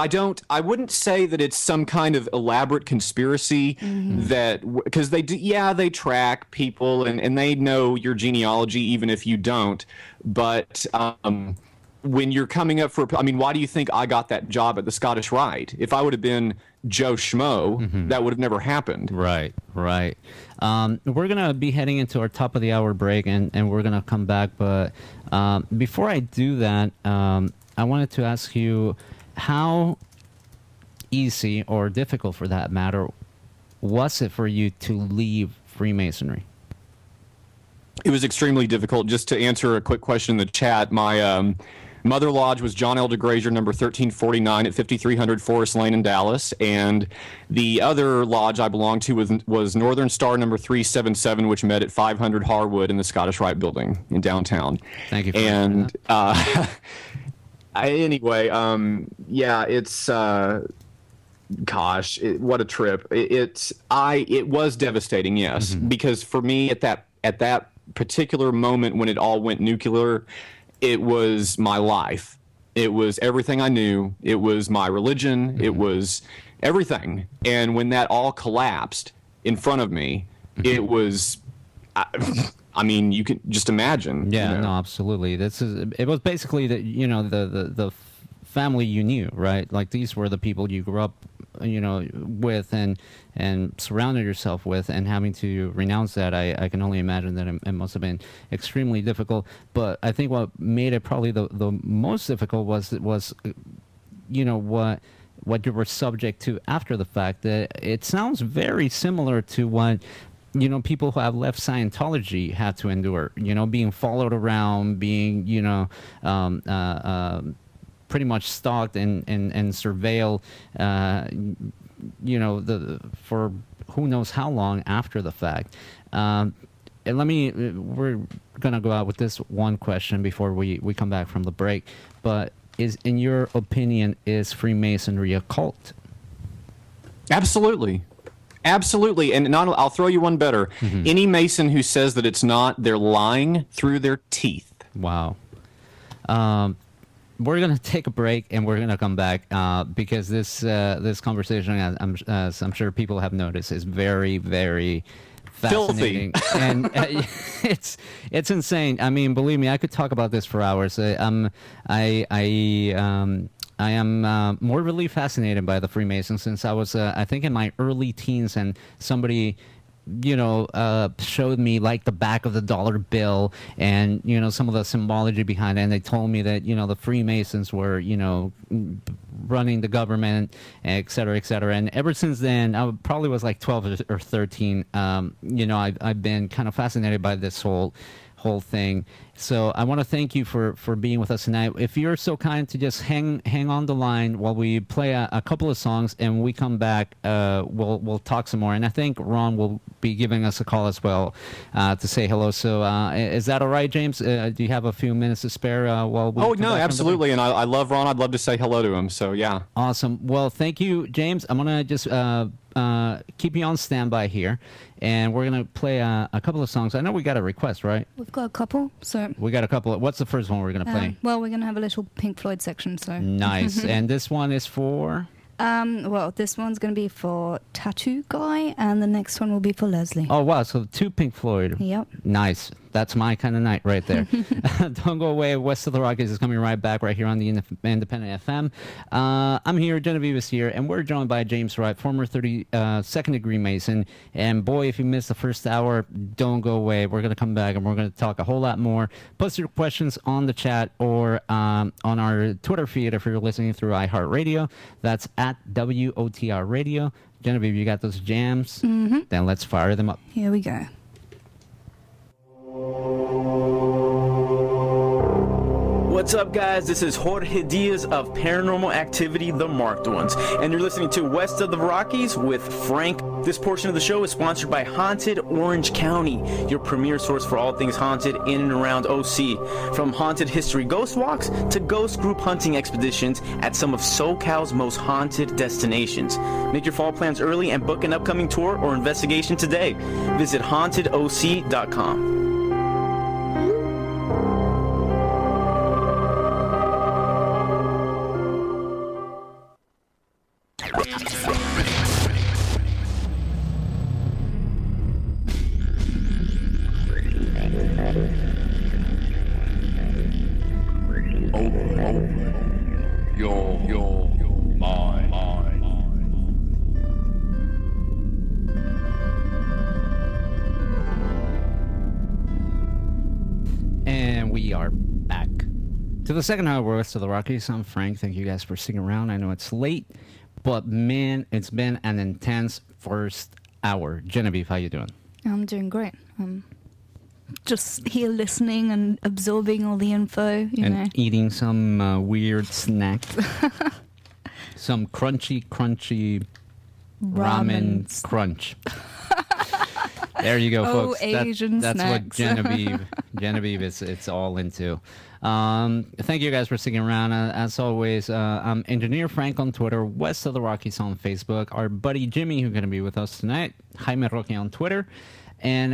I wouldn't say that it's some kind of elaborate conspiracy because they track people and they know your genealogy even if you don't. But when you're coming up why do you think I got that job at the Scottish Rite? If I would have been Joe Schmo, that would have never happened. Right. We're going to be heading into our top of the hour break, and we're going to come back. But before I do that, I wanted to ask you, how easy or difficult, for that matter, was it for you to leave Freemasonry? It was extremely difficult. Just to answer a quick question in the chat, my Mother Lodge was John L. DeGrazier, number 1349 at 5300 Forest Lane in Dallas. And the other lodge I belonged to was Northern Star, number 377, which met at 500 Harwood in the Scottish Rite building in downtown. Thank you for that. Anyway, it's... gosh, what a trip. It was devastating, yes. Because for me, at that particular moment when it all went nuclear, it was my life. It was everything I knew. It was my religion. It was everything. And when that all collapsed in front of me, it was, I mean, you can just imagine. Yeah, no, absolutely. It was basically the family you knew, right? Like, these were the people you grew up, with and surrounded yourself with, and having to renounce that, I can only imagine that it must have been extremely difficult. But I think what made it probably the most difficult was what you were subject to after the fact. That it sounds very similar to what people who have left Scientology had to endure. Being followed around, being pretty much stalked and surveilled, for who knows how long after the fact. And we're gonna go out with this one question before we come back from the break. But in your opinion, is Freemasonry a cult? Absolutely. And I'll throw you one better. Any Mason who says that it's not, they're lying through their teeth. Wow. We're going to take a break, and we're going to come back because this conversation, as I'm sure people have noticed, is very, very fascinating. Filthy. And it's insane. I mean, believe me, I could talk about this for hours. I am more really fascinated by the Freemasons since I was, I think, in my early teens, and somebody showed me like the back of the dollar bill and some of the symbology behind it, and they told me that the Freemasons were running the government, et cetera, et cetera. And ever since then, I probably was like 12 or 13. I've been kind of fascinated by this whole thing. So I want to thank you for being with us tonight. If you're so kind to just hang on the line while we play a couple of songs, and we come back, we'll talk some more. And I think Ron will be giving us a call as well to say hello. So is that all right, James? Do you have a few minutes to spare while we? Oh no, absolutely. And I love Ron. I'd love to say hello to him. So yeah. Awesome. Well, thank you, James. I'm gonna just keep you on standby here, and we're gonna play a couple of songs. I know we got a request, right? We've got a couple, so we got a couple. What's the first one we're gonna play? Well, we're gonna have a little Pink Floyd section. So nice. And this one is for. Well, this one's going to be for Tattoo Guy, and the next one will be for Leslie. Oh, wow. So 2 Pink Floyd. Yep. Nice. That's my kind of night right there. Don't go away. West of the Rockies is coming right back right here on the Independent FM. I'm here. Genevieve is here, and we're joined by James Wright, former 32nd degree Mason. And boy, if you missed the first hour, don't go away. We're going to come back, and we're going to talk a whole lot more. Post your questions on the chat or on our Twitter feed if you're listening through iHeartRadio. That's at WoTRradio. Genevieve, you got those jams? Then let's fire them up. Here we go. What's up, guys? This is Jorge Diaz of Paranormal Activity, The Marked Ones, and you're listening to West of the Rockies with Frank. This portion of the show is sponsored by Haunted Orange County, your premier source for all things haunted in and around OC. From haunted history ghost walks to ghost group hunting expeditions at some of SoCal's most haunted destinations. Make your fall plans early and book an upcoming tour or investigation today. Visit HauntedOC.com. And we are back to the second hour West of the Rockies. I'm Frank. Thank you guys for sticking around. I know it's late, but man, it's been an intense first hour. Genevieve, how you doing? I'm doing great. I'm just here listening and absorbing all the info, you know. Eating some weird snack. Some crunchy ramen crunch. There you go, folks. Asian that's snacks. What Genevieve is. It's all into. Thank you guys for sticking around. As always, I'm Engineer Frank on Twitter, West of the Rockies on Facebook. Our buddy Jimmy, who's going to be with us tonight, Jaime Roque on Twitter. And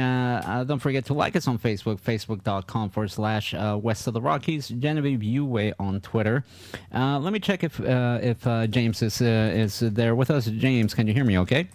don't forget to like us on Facebook, facebook.com/West of the Rockies. Genevieve Uwe on Twitter. Let me check if James is there with us. James, can you hear me okay?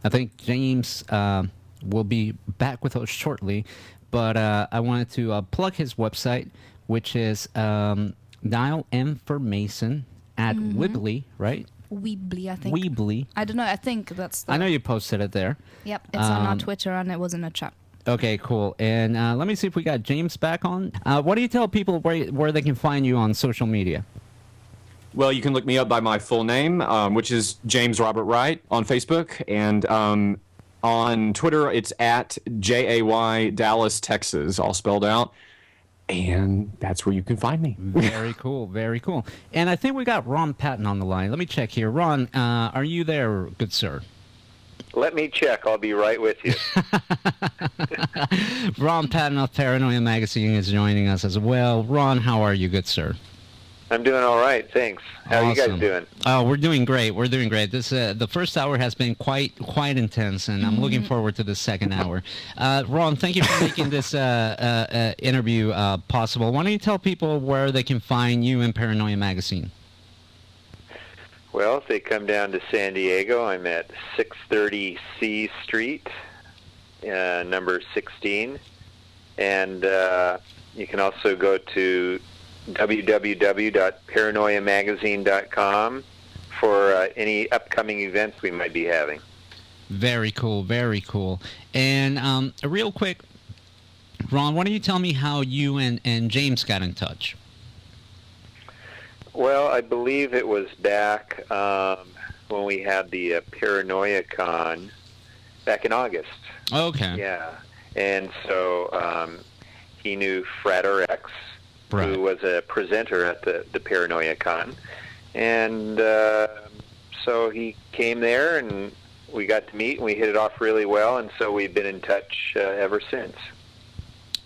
I think James will be back with us shortly, but I wanted to plug his website, which is Dial M for Mason at Weebly, right? Weebly, I think. Weebly. I don't know. I think that's I know you posted it there. Yep, it's on our Twitter and it was in a chat. Okay, cool. And let me see if we got James back on. What do you tell people where they can find you on social media? Well, you can look me up by my full name, which is James Robert Wright on Facebook. And on Twitter, it's at JAY Dallas, Texas, all spelled out. And that's where you can find me. Very cool, very cool. And I think we got Ron Patton on the line. Let me check here. Ron, are you there, good sir? Let me check. I'll be right with you. Ron Patton of Paranoia Magazine is joining us as well. Ron, how are you, good sir? I'm doing all right, thanks. How are you guys doing? Oh, we're doing great. We're doing great. This the first hour has been quite intense, and I'm looking forward to the second hour. Ron, thank you for making this interview possible. Why don't you tell people where they can find you in Paranoia Magazine? Well, if they come down to San Diego, I'm at 630 C Street, number 16. And you can also go to www.paranoiamagazine.com for any upcoming events we might be having. Very cool, very cool. And real quick, Ron, why don't you tell me how you and James got in touch? Well, I believe it was back when we had the Paranoia Con back in August. Okay. Yeah. And so he knew Frater X, right, who was a presenter at the Paranoia Con. And so he came there, and we got to meet, and we hit it off really well, and so we've been in touch ever since.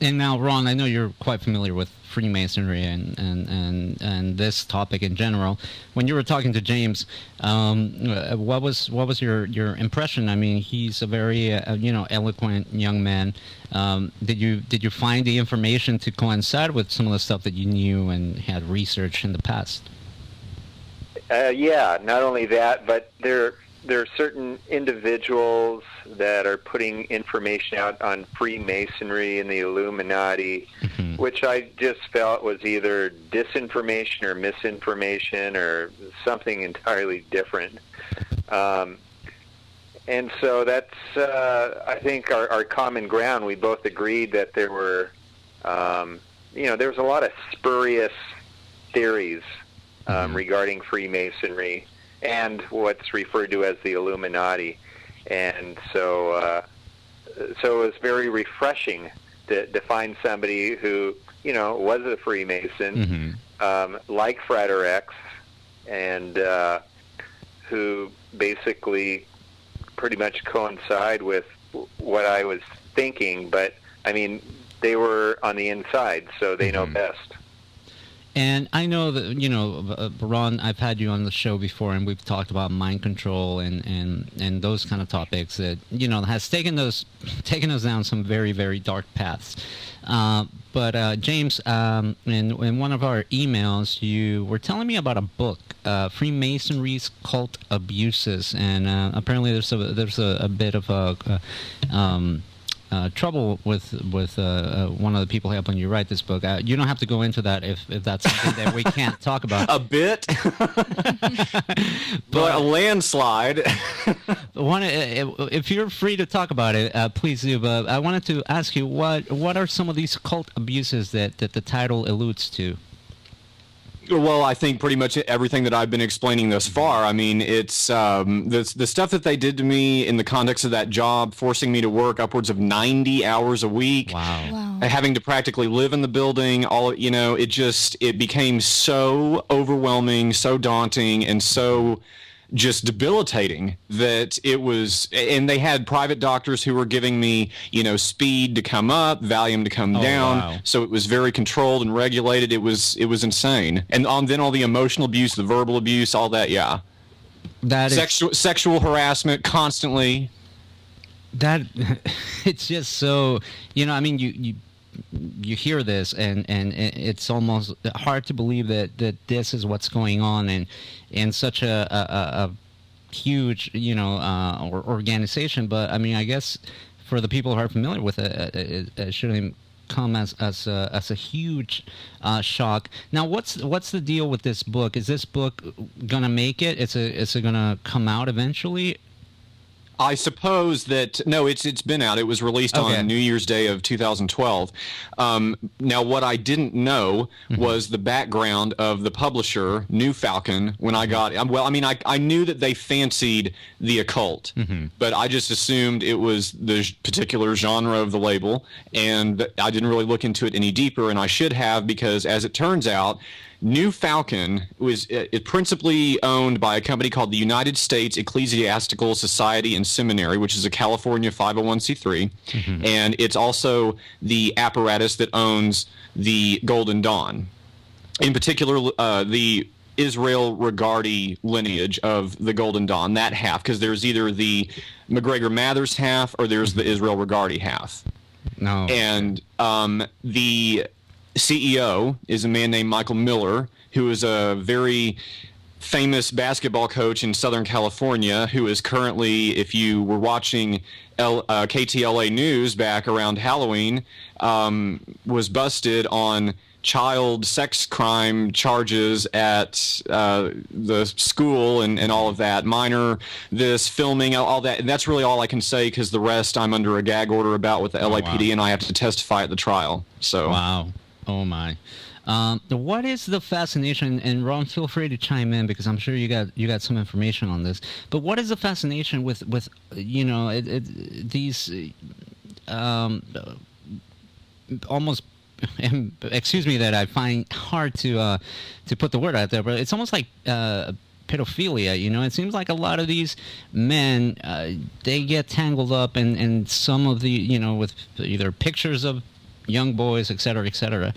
And now, Ron, I know you're quite familiar with Freemasonry and this topic in general. When you were talking to James, what was your impression? I mean, he's a very eloquent young man. Did you find the information to coincide with some of the stuff that you knew and had researched in the past? Yeah, not only that, but there are certain individuals that are putting information out on Freemasonry and the Illuminati, which I just felt was either disinformation or misinformation or something entirely different. And so that's, I think, our common ground. We both agreed that there were, there was a lot of spurious theories regarding Freemasonry and what's referred to as the Illuminati. And so it was very refreshing to find somebody who, was a Freemason, like Frater X, and who basically pretty much coincide with what I was thinking. But, I mean, they were on the inside, so they know best. And I know that, Ron, I've had you on the show before, and we've talked about mind control and those kind of topics that, has taken us down some very, very dark paths. But James, in one of our emails, you were telling me about a book, Freemasonry's Cult Abuses, and apparently there's a bit of a trouble with one of the people helping you write this book. You don't have to go into that if that's something that we can't talk about. A bit, but a landslide. If you're free to talk about it, please do. But I wanted to ask you, what are some of these cult abuses that the title alludes to? Well, I think pretty much everything that I've been explaining thus far. I mean, it's the stuff that they did to me in the context of that job, forcing me to work upwards of 90 hours a week. Wow. Having to practically live in the building. It became so overwhelming, so daunting, and so just debilitating that it was. And they had private doctors who were giving me, speed to come up, Valium to come down. Wow. So it was very controlled and regulated. It was insane. And then all the emotional abuse, the verbal abuse, all that. Yeah. That sexual harassment constantly. That it's just so. I mean, you hear this and it's almost hard to believe that this is what's going on in such a huge organization. But I mean, I guess for the people who are familiar with it shouldn't come as a huge shock. Now, what's the deal with this book? Is this book gonna make it? Is it gonna come out eventually? I suppose that no, it's been out. It was released on New Year's Day of 2012. Now, what I didn't know was the background of the publisher, New Falcon. When I got, I knew that they fancied the occult, but I just assumed it was the particular genre of the label, and I didn't really look into it any deeper. And I should have, because as it turns out, New Falcon was principally owned by a company called the United States Ecclesiastical Society and Seminary, which is a California 501c3, and it's also the apparatus that owns the Golden Dawn. In particular, the Israel Regardie lineage of the Golden Dawn, that half, because there's either the McGregor Mathers half or there's the Israel Regardie half. No. And the CEO is a man named Michael Miller, who is a very famous basketball coach in Southern California, who is currently, if you were watching KTLA News back around Halloween, was busted on child sex crime charges at the school and all of that, filming, all that. And that's really all I can say, because the rest I'm under a gag order about with the LAPD, and I have to testify at the trial. So. Wow. Oh my. What is the fascination? And Ron, feel free to chime in, because I'm sure you got some information on this. But what is the fascination with these almost? Excuse me that I find hard to put the word out there, but it's almost like pedophilia. It seems like a lot of these men they get tangled up in some of the with either pictures of young boys, et cetera.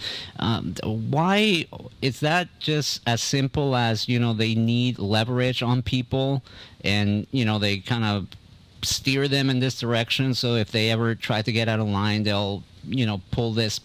Why is that just as simple as they need leverage on people, and they kind of steer them in this direction, so if they ever try to get out of line, they'll pull this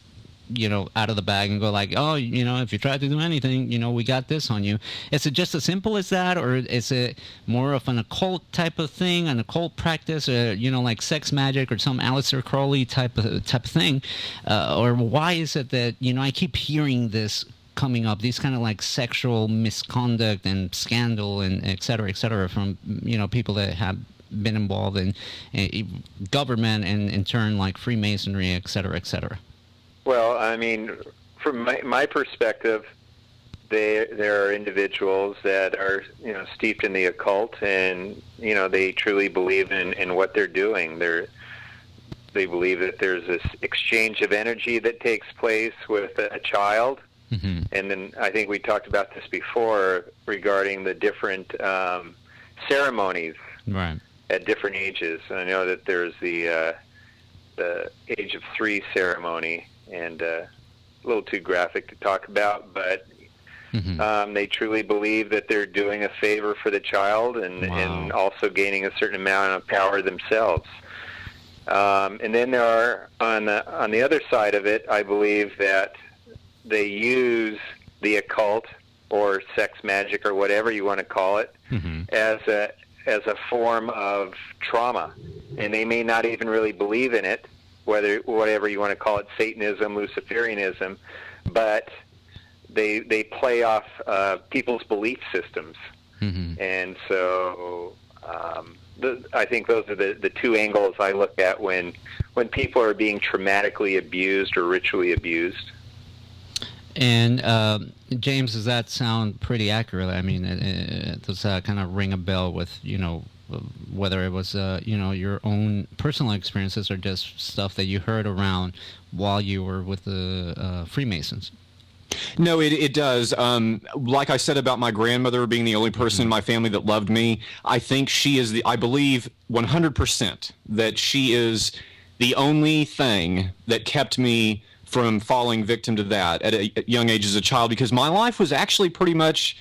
out of the bag and go like, oh, if you try to do anything, we got this on you. Is it just as simple as that, or is it more of an occult type of thing, an occult practice, like sex magic or some Aleister Crowley type of thing? Or why is it that, I keep hearing this coming up, these kind of like sexual misconduct and scandal and et cetera, from, people that have been involved in government and in turn like Freemasonry, et cetera. Well, I mean, from my perspective, there are individuals that are, steeped in the occult, and, they truly believe in what they're doing. They believe that there's this exchange of energy that takes place with a child. And then I think we talked about this before regarding the different ceremonies at different ages. I know that there's the age of 3 ceremony, and a little too graphic to talk about, but they truly believe that they're doing a favor for the child and also gaining a certain amount of power themselves. And then there are, on the other side of it, I believe that they use the occult or sex magic or whatever you want to call it as a form of trauma, and they may not even really believe in it, whatever you want to call it, Satanism, Luciferianism, but they play off people's belief systems. And so I think those are the two angles I look at when people are being traumatically abused or ritually abused. And James, does that sound pretty accurate? I mean, does that kind of ring a bell with, whether it was, your own personal experiences or just stuff that you heard around while you were with the Freemasons? No, it does. Like I said about my grandmother being the only person in my family that loved me, I think I believe 100% that she is the only thing that kept me from falling victim to that at a young age as a child, because my life was actually pretty much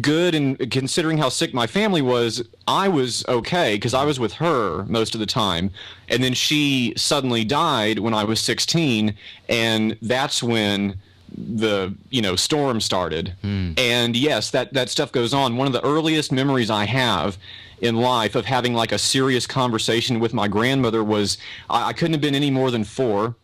good, and considering how sick my family was, I was okay because I was with her most of the time. And then she suddenly died when I was 16, and that's when the storm started. And yes, that stuff goes on. One of the earliest memories I have in life of having like a serious conversation with my grandmother was I couldn't have been any more than 4,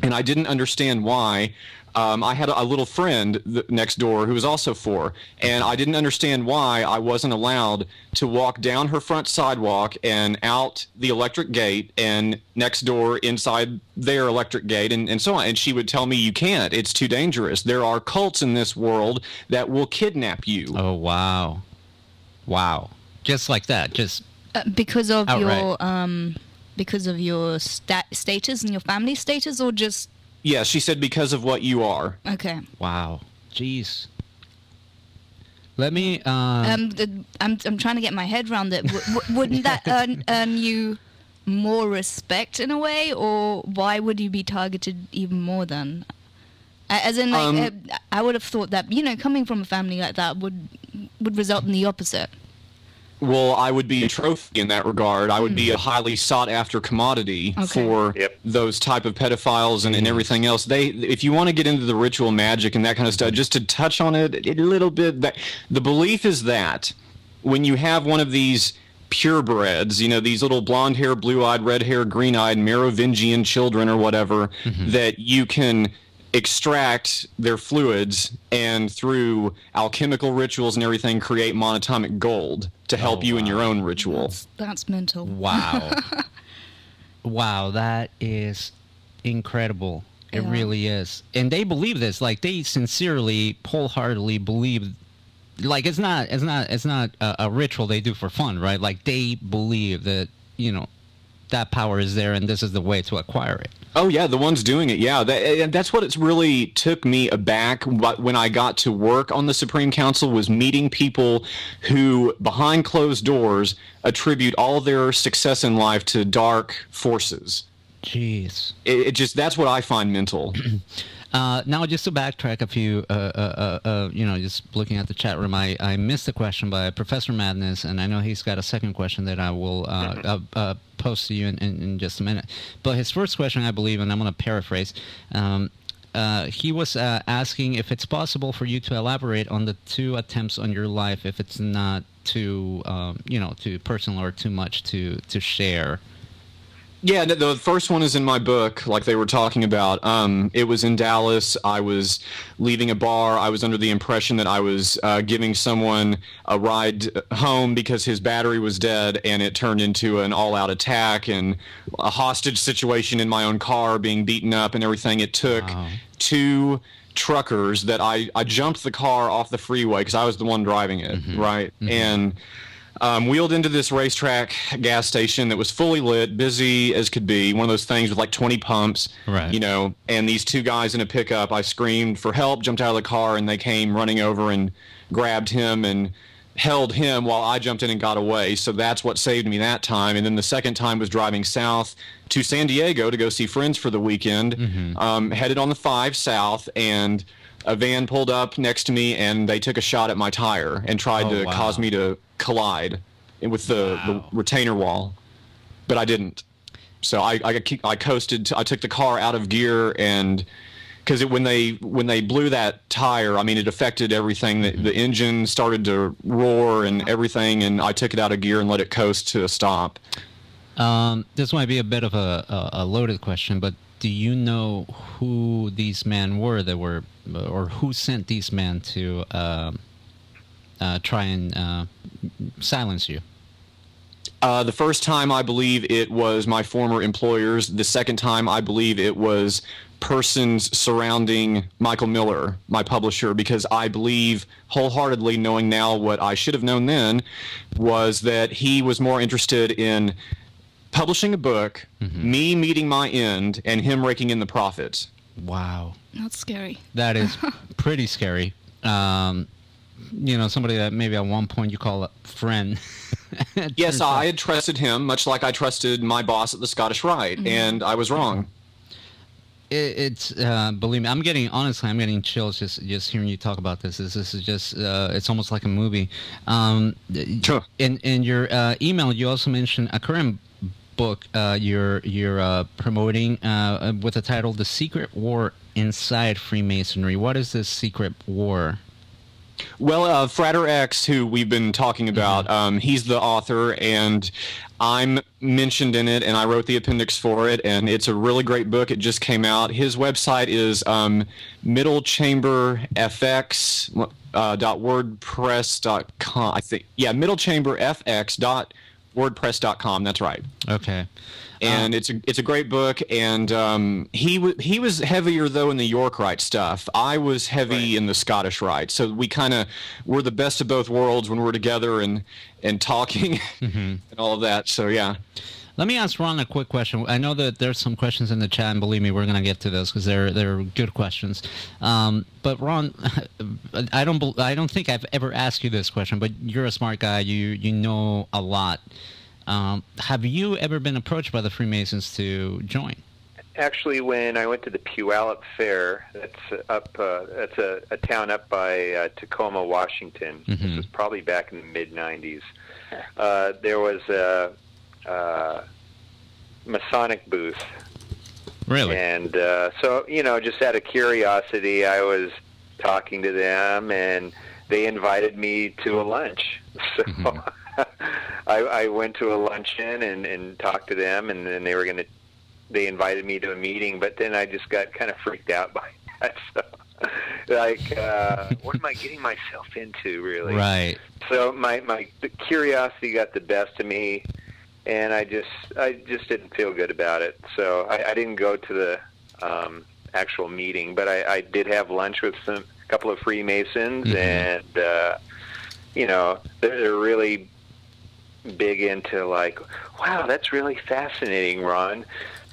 and I didn't understand why. I had a little friend next door who was also 4, and I didn't understand why I wasn't allowed to walk down her front sidewalk and out the electric gate and next door inside their electric gate and so on. And she would tell me, you can't. It's too dangerous. There are cults in this world that will kidnap you. Oh, wow. Wow. Just like that. Just because of outright. your status and your family status, or just... Yeah, she said because of what you are. Okay. Wow. Jeez. Let me... I'm trying to get my head around it. Wouldn't that earn you more respect in a way, or why would you be targeted even more then? As in, I would have thought that, coming from a family like that would result in the opposite. Well, I would be a trophy in that regard. I would be a highly sought-after commodity for those type of pedophiles and everything else. If you want to get into the ritual magic and that kind of stuff, just to touch on it a little bit, the belief is that when you have one of these purebreds, these little blonde-haired, blue-eyed, red-haired, green-eyed Merovingian children or whatever, that you can extract their fluids and through alchemical rituals and everything create monatomic gold to help you in your own ritual. That's mental. Wow. Wow, that is incredible. It really is. And they believe this. Like, they sincerely, wholeheartedly believe, like, it's not a ritual they do for fun, right? Like, they believe that, that power is there and this is the way to acquire it. Oh, yeah, the ones doing it, yeah. That's what it's really took me aback when I got to work on the Supreme Council, was meeting people who, behind closed doors, attribute all their success in life to dark forces. Jeez. That's what I find mental. Now, just to backtrack a few, just looking at the chat room, I missed a question by Professor Madness, and I know he's got a second question that I will post to you in just a minute. But his first question, I believe, and I'm going to paraphrase, he was asking if it's possible for you to elaborate on the 2 attempts on your life, if it's not too, too personal or too much to share. Yeah, the first one is in my book, like they were talking about. It was in Dallas. I was leaving a bar. I was under the impression that I was giving someone a ride home because his battery was dead, and it turned into an all-out attack and a hostage situation in my own car, being beaten up and everything. It took 2 truckers that I jumped the car off the freeway because I was the one driving it, right? And wheeled into this racetrack gas station that was fully lit, busy as could be, one of those things with like 20 pumps, right. And these 2 guys in a pickup. I screamed for help, jumped out of the car, and they came running over and grabbed him and held him while I jumped in and got away. So that's what saved me that time. And then the second time was driving south to San Diego to go see friends for the weekend, headed on the 5 south, and a van pulled up next to me, and they took a shot at my tire and tried to cause me to collide with the retainer wall, but I didn't. So I coasted. I took the car out of gear, and because when they blew that tire, I mean, it affected everything. The engine started to roar and everything, and I took it out of gear and let it coast to a stop. This might be a bit of a loaded question, but do you know who these men were that were, or who sent these men to try and silence you? The first time, I believe it was my former employers. The second time, I believe it was persons surrounding Michael Miller, my publisher, because I believe wholeheartedly, knowing now what I should have known then, was that he was more interested in publishing a book, me meeting my end, and him raking in the profits. Wow. That's scary. That is pretty scary. Somebody that maybe at one point you call a friend. Yes, I had trusted him, much like I trusted my boss at the Scottish Rite, and I was wrong. It's believe me, I'm getting chills just hearing you talk about this. This is just it's almost like a movie. Sure. In your email, you also mentioned a current book you're promoting with the title "The Secret War Inside Freemasonry." What is this secret war? Well, Frater X, who we've been talking about, he's the author, and I'm mentioned in it, and I wrote the appendix for it, and it's a really great book. It just came out. His website is middlechamberfx.wordpress.com. I think, yeah, middlechamberfx.wordpress.com. That's right. Okay. And it's a great book, and he was heavier though in the York Rite stuff. I was heavy in the Scottish Rite, so we kind of were the best of both worlds when we're together and talking and all of that. So yeah. Let me ask Ron a quick question. I know that there's some questions in the chat, and believe me, we're going to get to those because they're good questions. But Ron, I don't think I've ever asked you this question, but you're a smart guy. You know a lot. Have you ever been approached by the Freemasons to join? Actually, when I went to the Puyallup Fair, that's a town up by Tacoma, Washington. This was probably back in the mid-'90s. There was a Masonic booth. Really? And so, just out of curiosity, I was talking to them, and they invited me to a lunch. So I went to a luncheon and talked to them, and then they invited me to a meeting, but then I just got kind of freaked out by that. So, what am I getting myself into, really? Right. So the curiosity got the best of me, and I just didn't feel good about it. So I didn't go to the actual meeting, but I did have lunch with a couple of Freemasons, and they're really big into wow, that's really fascinating, Ron.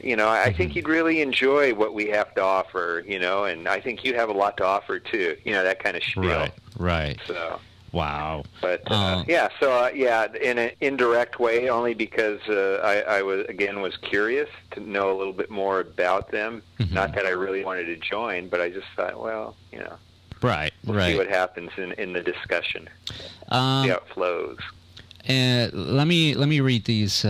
I think you'd really enjoy what we have to offer, and I think you have a lot to offer too, that kind of spiel. Right. So. Wow. But in an indirect way, only because I was curious to know a little bit more about them. Not that I really wanted to join, but I just thought, well, right. See what happens in the discussion. See how it flows. Let me read these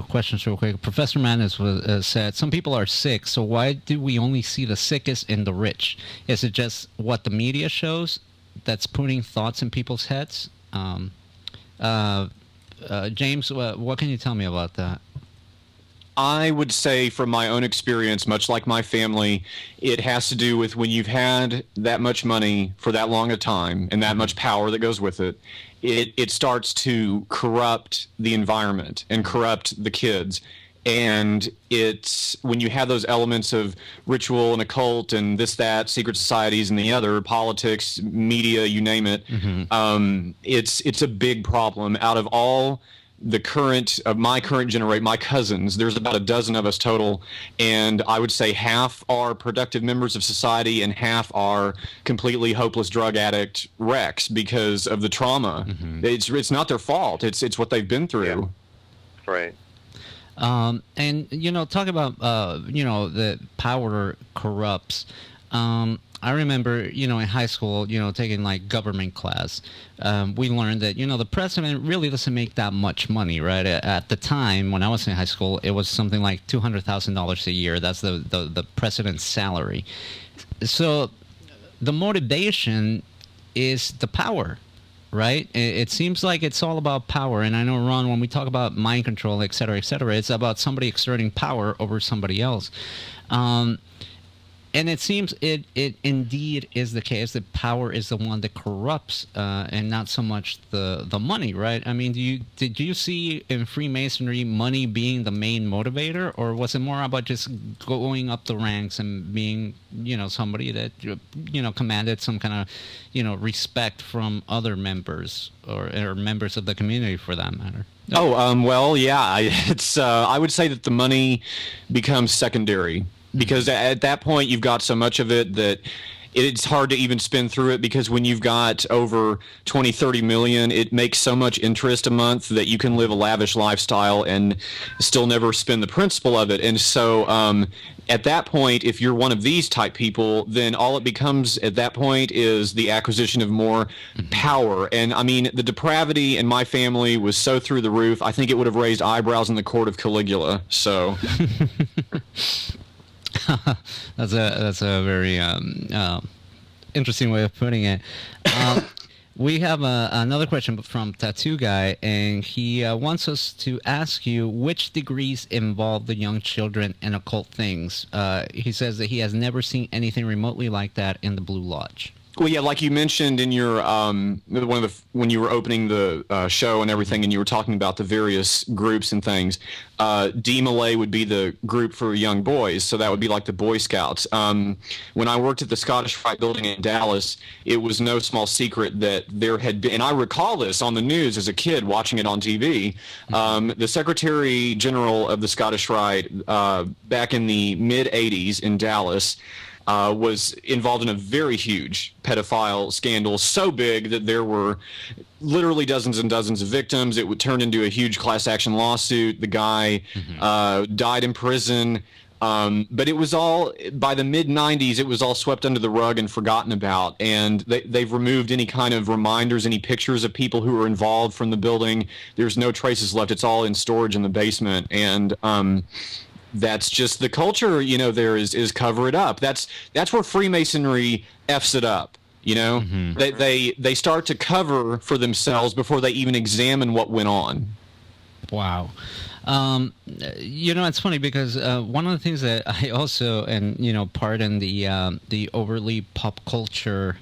questions real quick. Professor Manis said, some people are sick, so why do we only see the sickest in the rich? Is it just what the media shows that's putting thoughts in people's heads? James, what can you tell me about that? I would say from my own experience, much like my family, it has to do with when you've had that much money for that long a time and that much power that goes with it, it starts to corrupt the environment and corrupt the kids. And it's when you have those elements of ritual and occult and this, that, secret societies and the other, politics, media, you name it, it's a big problem. Out of all the my current generation, my cousins, there's about a dozen of us total, and I would say half are productive members of society and half are completely hopeless drug addict wrecks because of the trauma. It's not their fault. It's what they've been through. Yeah. Right. And talk about the power corrupts. I remember, in high school, taking government class. We learned that, the president really doesn't make that much money, right? At the time when I was in high school, it was something like $200,000 a year. That's the president's salary. So the motivation is the power. right? It seems like it's all about power. And I know, Ron, when we talk about mind control, et cetera, it's about somebody exerting power over somebody else. And it seems it indeed is the case that power is the one that corrupts, and not so much the money, right? I mean, did you see in Freemasonry money being the main motivator, or was it more about just going up the ranks and being, somebody that, commanded some kind of, respect from other members or members of the community for that matter? Well, yeah, I would say that the money becomes secondary. Because at that point, you've got so much of it that it's hard to even spin through it, because when you've got over 20, 30 million, it makes so much interest a month that you can live a lavish lifestyle and still never spend the principal of it. And so at that point, if you're one of these type people, then all it becomes at that point is the acquisition of more power. And I mean, the depravity in my family was so through the roof, I think it would have raised eyebrows in the court of Caligula. So... That's a very interesting way of putting it. We have another question from Tattoo Guy, and he wants us to ask you which degrees involve the young children in occult things. He says that he has never seen anything remotely like that in the Blue Lodge. Well, yeah, like you mentioned in your when you were opening the show and everything, and you were talking about the various groups and things. D Malay would be the group for young boys, so that would be like the Boy Scouts. When I worked at the Scottish Rite building in Dallas, it was no small secret that there had been, and I recall this on the news as a kid watching it on TV. The Secretary General of the Scottish Rite back in the mid '80s in Dallas. Was involved in a very huge pedophile scandal, so big that there were literally dozens and dozens of victims. It would turn into a huge class action lawsuit. The guy died in prison. But it was all, by the mid-'90s, it was all swept under the rug and forgotten about. And they've removed any kind of reminders, any pictures of people who were involved from the building. There's no traces left. It's all in storage in the basement. And that's just the culture, there is cover it up. That's where Freemasonry F's it up, They start to cover for themselves before they even examine what went on. Wow. It's funny because one of the things that I also, and pardon the overly pop culture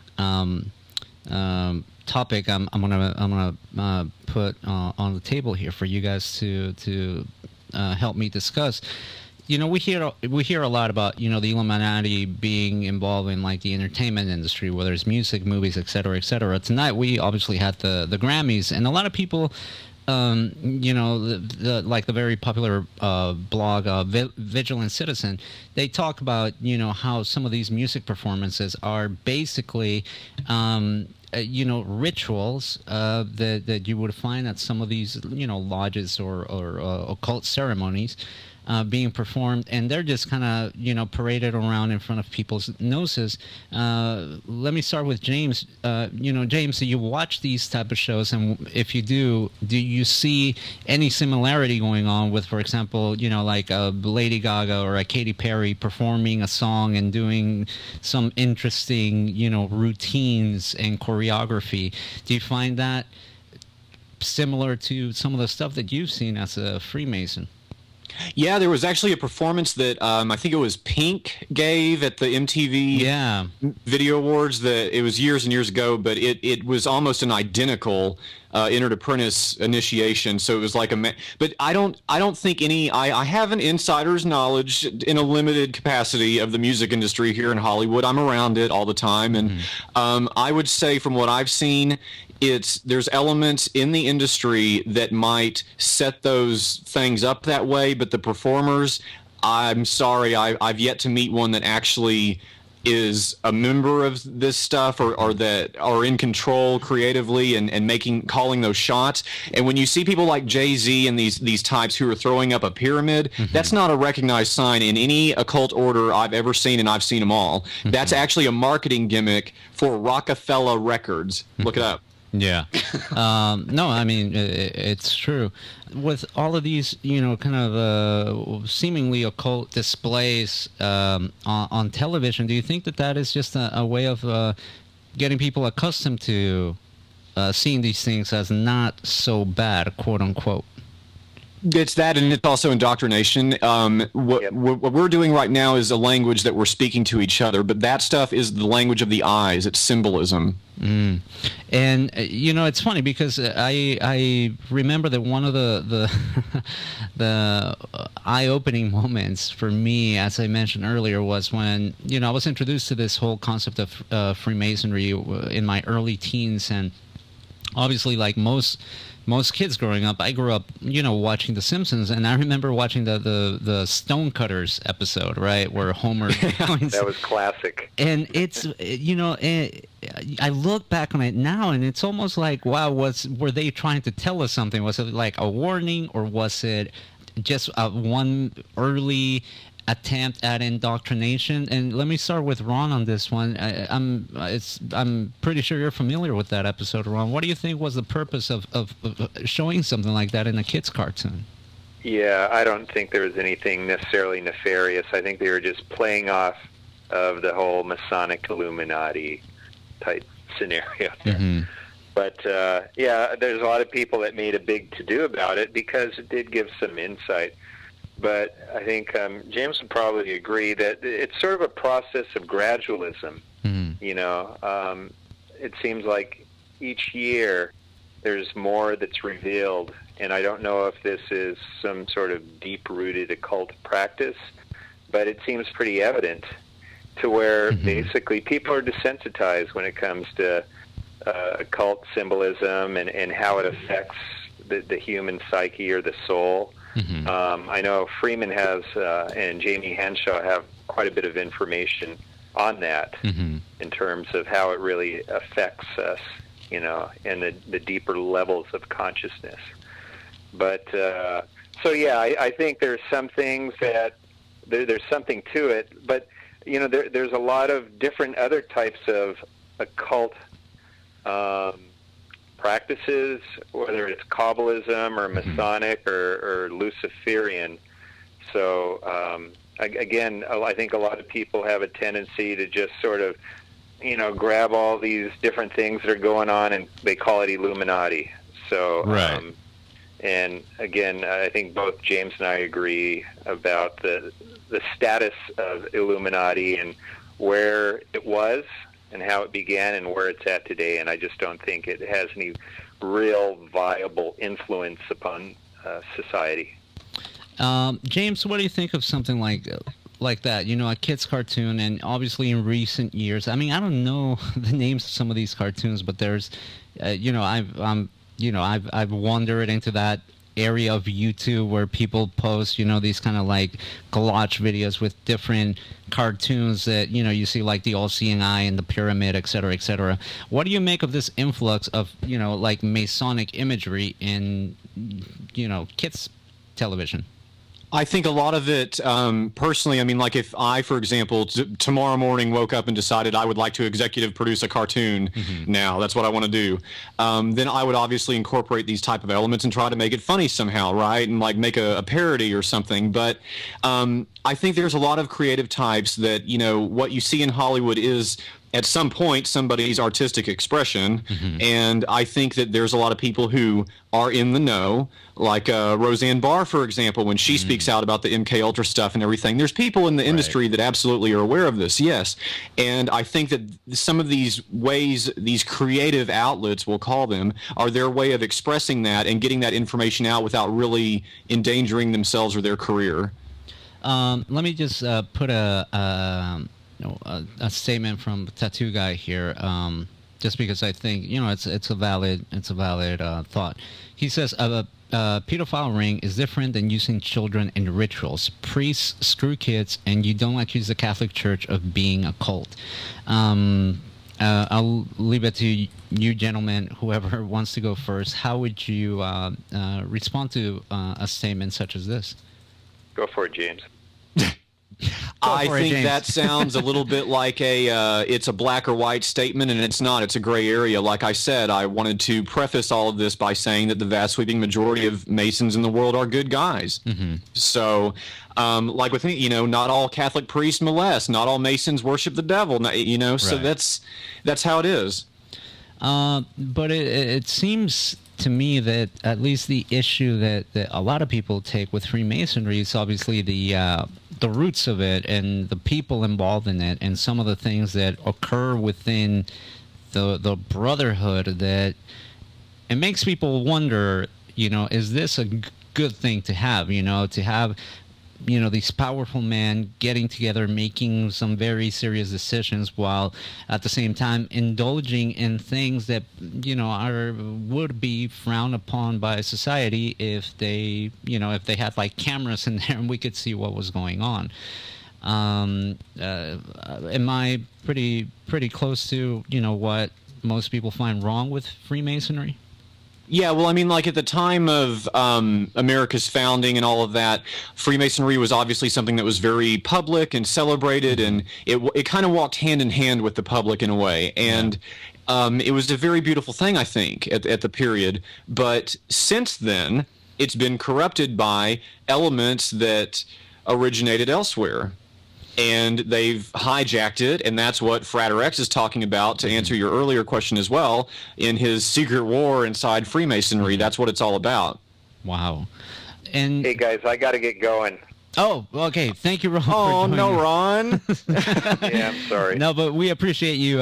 topic, I'm gonna put on the table here for you guys to help me discuss. We hear a lot about the Illuminati being involved in like the entertainment industry, whether it's music, movies, et cetera, et cetera. Tonight we obviously had the Grammys, and a lot of people, like the very popular blog Vigilant Citizen, they talk about how some of these music performances are basically rituals that you would find at some of these lodges or occult ceremonies. Being performed, and they're just kind of paraded around in front of people's noses. Let me start with James. James, do you watch these type of shows, and if you do you see any similarity going on with, for example, like a Lady Gaga or a Katy Perry performing a song and doing some interesting routines and choreography? Do you find that similar to some of the stuff that you've seen as a Freemason? Yeah, there was actually a performance that I think it was Pink gave at the MTV Video Awards. That it was years and years ago, but it was almost an identical entered apprentice initiation. So it was like but I don't think I have an insider's knowledge in a limited capacity of the music industry here in Hollywood. I'm around it all the time, and I would say from what I've seen, there's elements in the industry that might set those things up that way, but the performers, I'm sorry, I've yet to meet one that actually is a member of this stuff or that are in control creatively and calling those shots. And when you see people like Jay-Z and these types who are throwing up a pyramid, that's not a recognized sign in any occult order I've ever seen, and I've seen them all. That's actually a marketing gimmick for Rockefeller Records. Look it up. Yeah. No, I mean, it's true. With all of these, kind of seemingly occult displays on television, do you think that is just a way of getting people accustomed to seeing these things as not so bad, quote unquote. It's that, and it's also indoctrination. What we're doing right now is a language that we're speaking to each other, but that stuff is the language of the eyes. It's symbolism. And it's funny because I remember that one of the the eye-opening moments for me, as I mentioned earlier, was when I was introduced to this whole concept of Freemasonry in my early teens, and obviously, like most kids growing up, I grew up, watching The Simpsons, and I remember watching the Stonecutters episode, right, where Homer joins. That was classic. And it's, I look back on it now, and it's almost like, wow, were they trying to tell us something? Was it like a warning, or was it just one early attempt at indoctrination? And let me start with Ron on this one. I'm pretty sure you're familiar with that episode, Ron. What do you think was the purpose of showing something like that in a kid's cartoon? Yeah, I don't think there was anything necessarily nefarious. I think they were just playing off of the whole Masonic Illuminati type scenario there. But yeah, there's a lot of people that made a big to-do about it because it did give some insight. But I think James would probably agree that it's sort of a process of gradualism. It seems like each year there's more that's revealed, and I don't know if this is some sort of deep-rooted occult practice, but it seems pretty evident to where basically people are desensitized when it comes to occult symbolism and how it affects the human psyche or the soul. I know Freeman has and Jamie Henshaw have quite a bit of information on that in terms of how it really affects us, and the deeper levels of consciousness. But so yeah, I think there's some things that there's something to it, but there's a lot of different other types of occult practices, whether it's Kabbalism or Masonic or Luciferian. So again, I think a lot of people have a tendency to just sort of, grab all these different things that are going on, and they call it Illuminati. So, right. And again, I think both James and I agree about the status of Illuminati and where it was and how it began and where it's at today, and I just don't think it has any real viable influence upon society. James, what do you think of something like that? A kid's cartoon, and obviously in recent years, I mean, I don't know the names of some of these cartoons, but there's, I've wandered into that area of YouTube where people post, these kind of like collage videos with different cartoons that, you see like the All-Seeing Eye and the Pyramid, et cetera, et cetera. What do you make of this influx of, like Masonic imagery in, kids' television? I think a lot of it, personally, I mean, like if I, for example, tomorrow morning woke up and decided I would like to executive produce a cartoon now, that's what I want to do, then I would obviously incorporate these type of elements and try to make it funny somehow, right? And like make a parody or something. But I think there's a lot of creative types that, what you see in Hollywood is at some point somebody's artistic expression, and I think that there's a lot of people who are in the know, like Roseanne Barr, for example, when she speaks out about the MK Ultra stuff and everything. There's people in the industry that absolutely are aware of this, yes, and I think that some of these ways, these creative outlets, we'll call them, are their way of expressing that and getting that information out without really endangering themselves or their career. Let me just put a statement from Tattoo Guy here, just because I think it's a valid thought. He says a pedophile ring is different than using children in rituals. Priests screw kids, and you don't accuse the Catholic Church of being a cult. I'll leave it to you gentlemen, whoever wants to go first. How would you respond to a statement such as this? Go for it, James. I think that sounds a little bit like it's a black or white statement, and it's not. It's a gray area. Like I said, I wanted to preface all of this by saying that the vast sweeping majority of Masons in the world are good guys. So, like with not all Catholic priests molest, not all Masons worship the devil. So that's how it is. But it seems to me that at least the issue that a lot of people take with Freemasonry is obviously the roots of it and the people involved in it and some of the things that occur within the brotherhood that it makes people wonder, is this a good thing to have, to have these powerful men getting together, making some very serious decisions while at the same time indulging in things that, would be frowned upon by society if they, if they had like cameras in there and we could see what was going on. Am I pretty close to, what most people find wrong with Freemasonry? Yeah, well, I mean, like at the time of America's founding and all of that, Freemasonry was obviously something that was very public and celebrated, and it kind of walked hand in hand with the public in a way. And it was a very beautiful thing, I think, at the period. But since then, it's been corrupted by elements that originated elsewhere. And they've hijacked it, and that's what Frater X is talking about, to answer your earlier question as well, in his secret war inside Freemasonry. That's what it's all about. Wow. And hey, guys, I got to get going. Oh, okay. Thank you, Ron. Oh, no, Ron. Yeah, I'm sorry. No, but we appreciate you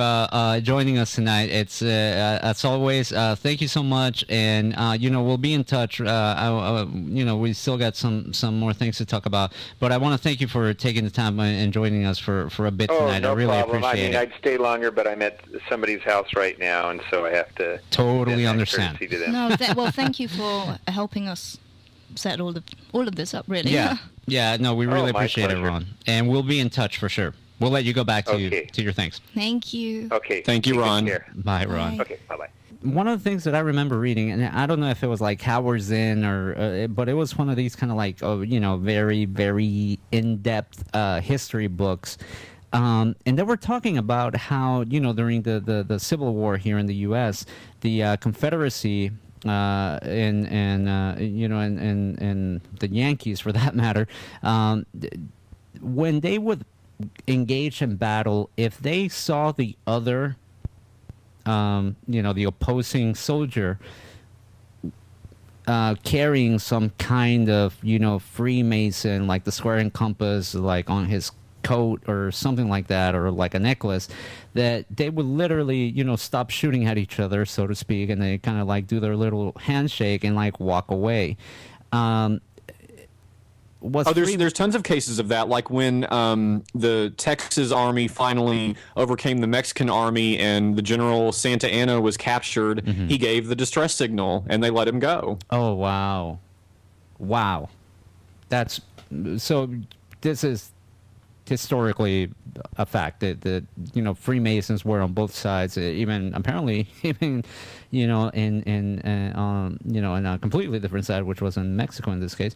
joining us tonight. It's as always. Thank you so much, and we'll be in touch. We still got some more things to talk about, but I want to thank you for taking the time and joining us for a bit tonight. No I really problem. appreciate it. I'd stay longer, but I'm at somebody's house right now, and so I have to totally understand. To them. No, well, thank you for helping us set all of this up, really. Yeah, no, we really appreciate pleasure. it, Ron. And we'll be in touch for sure. We'll let you go back to your things. Thank you. Okay. Thank you, Ron. Bye, Ron. Bye. Okay, bye-bye. One of the things that I remember reading, and I don't know if it was like Howard's Inn but it was one of these kind of like, very, very in-depth history books. And they were talking about how, during the Civil War here in the U.S., the Confederacy and the Yankees, for that matter, when they would engage in battle, if they saw the other, the opposing soldier carrying some kind of, Freemason, like the square and compass, like on his coat or something like that, or like a necklace, that they would literally, stop shooting at each other, so to speak, and they kind of like do their little handshake and like walk away. There's tons of cases of that, like when the Texas Army finally overcame the Mexican Army and the General Santa Anna was captured. He gave the distress signal and they let him go. Oh, wow. That's so. This is historically a fact that Freemasons were on both sides, even apparently in a completely different side, which was in Mexico in this case.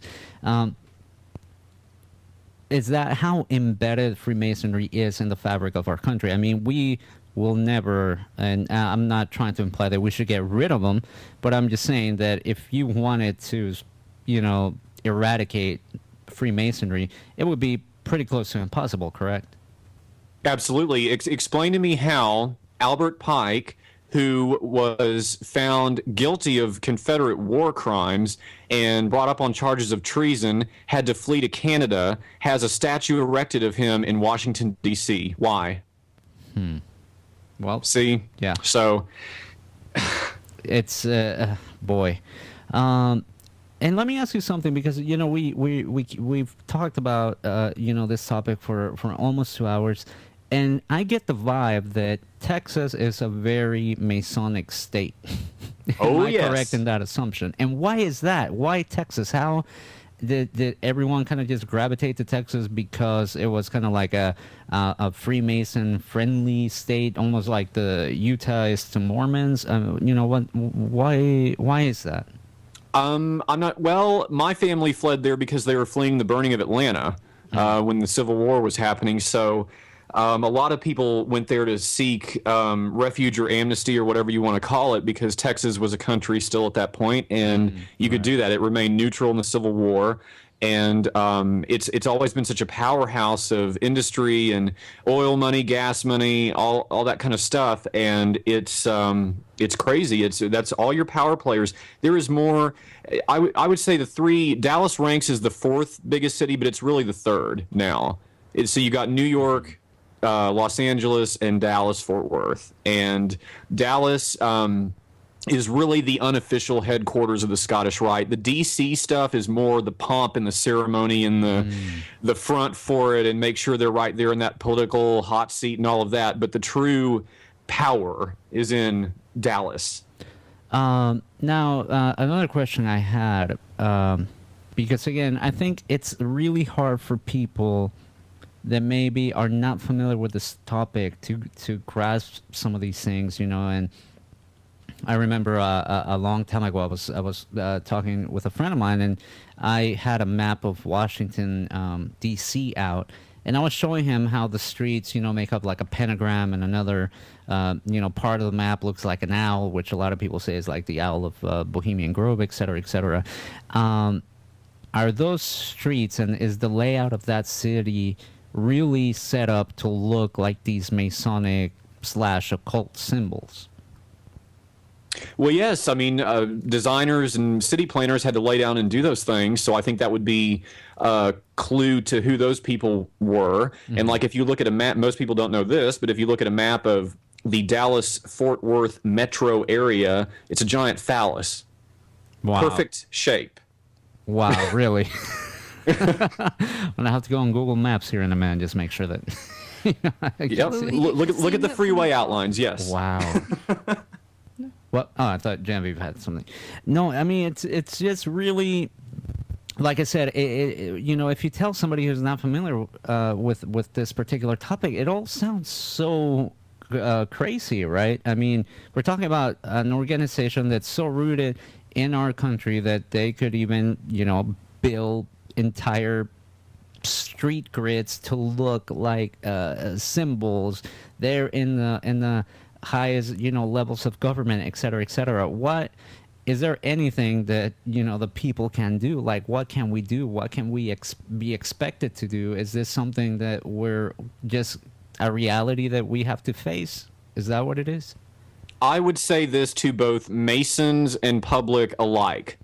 Is that how embedded Freemasonry is in the fabric of our country? I mean, we will never, and I'm not trying to imply that we should get rid of them, but I'm just saying that if you wanted to, eradicate Freemasonry, it would be pretty close to impossible, correct? Absolutely. Explain to me how Albert Pike, who was found guilty of Confederate war crimes and brought up on charges of treason, had to flee to Canada, has a statue erected of him in Washington, D.C. Why? Well, see? Yeah. So it's boy. And let me ask you something, because we've talked about this topic for almost 2 hours, and I get the vibe that Texas is a very Masonic state. Am I correct in that assumption? And why is that? Why Texas? How did everyone kind of just gravitate to Texas because it was kind of like a Freemason friendly state, almost like the Utah is to Mormons? Why is that? I'm not. Well, my family fled there because they were fleeing the burning of Atlanta when the Civil War was happening. So a lot of people went there to seek refuge or amnesty or whatever you want to call it, because Texas was a country still at that point, and you could do that. It remained neutral in the Civil War. and it's always been such a powerhouse of industry and oil money, gas money, all that kind of stuff, and it's crazy. That's all your power players. There is more. I would say Dallas ranks as the fourth biggest city, but it's really the third now. So you got New York, Los Angeles, and Dallas, Fort Worth. And Dallas is really the unofficial headquarters of the Scottish Rite. The DC stuff is more the pomp and the ceremony and the front for it, and make sure they're right there in that political hot seat and all of that. But the true power is in Dallas. Now, another question I had, because again, I think it's really hard for people that maybe are not familiar with this topic to grasp some of these things, and I remember a long time ago I was talking with a friend of mine, and I had a map of Washington D.C. out, and I was showing him how the streets make up like a pentagram, and another part of the map looks like an owl, which a lot of people say is like the owl of Bohemian Grove, et cetera, et cetera. Are those streets, and is the layout of that city really set up to look like these Masonic / occult symbols? Well, yes. I mean, designers and city planners had to lay down and do those things. So I think that would be a clue to who those people were. Mm-hmm. And like if you look at a map, most people don't know this, but if you look at a map of the Dallas-Fort Worth metro area, it's a giant phallus. Wow. Perfect shape. Wow, really? I'm gonna have to go on Google Maps here in a minute, just make sure that. Yep. Look at the freeway outlines. Yes. Wow. Well, I thought Genevieve had something. No, I mean it's just really, like I said, if you tell somebody who's not familiar with this particular topic, it all sounds so crazy, right? I mean, we're talking about an organization that's so rooted in our country that they could even, build entire street grids to look like symbols. They're in the highest levels of government, et cetera, et cetera. What is there anything that the people can do? Like, what can we do? What can we be expected to do? Is this something that we're just a reality that we have to face? Is that what it is? I would say this to both Masons and public alike.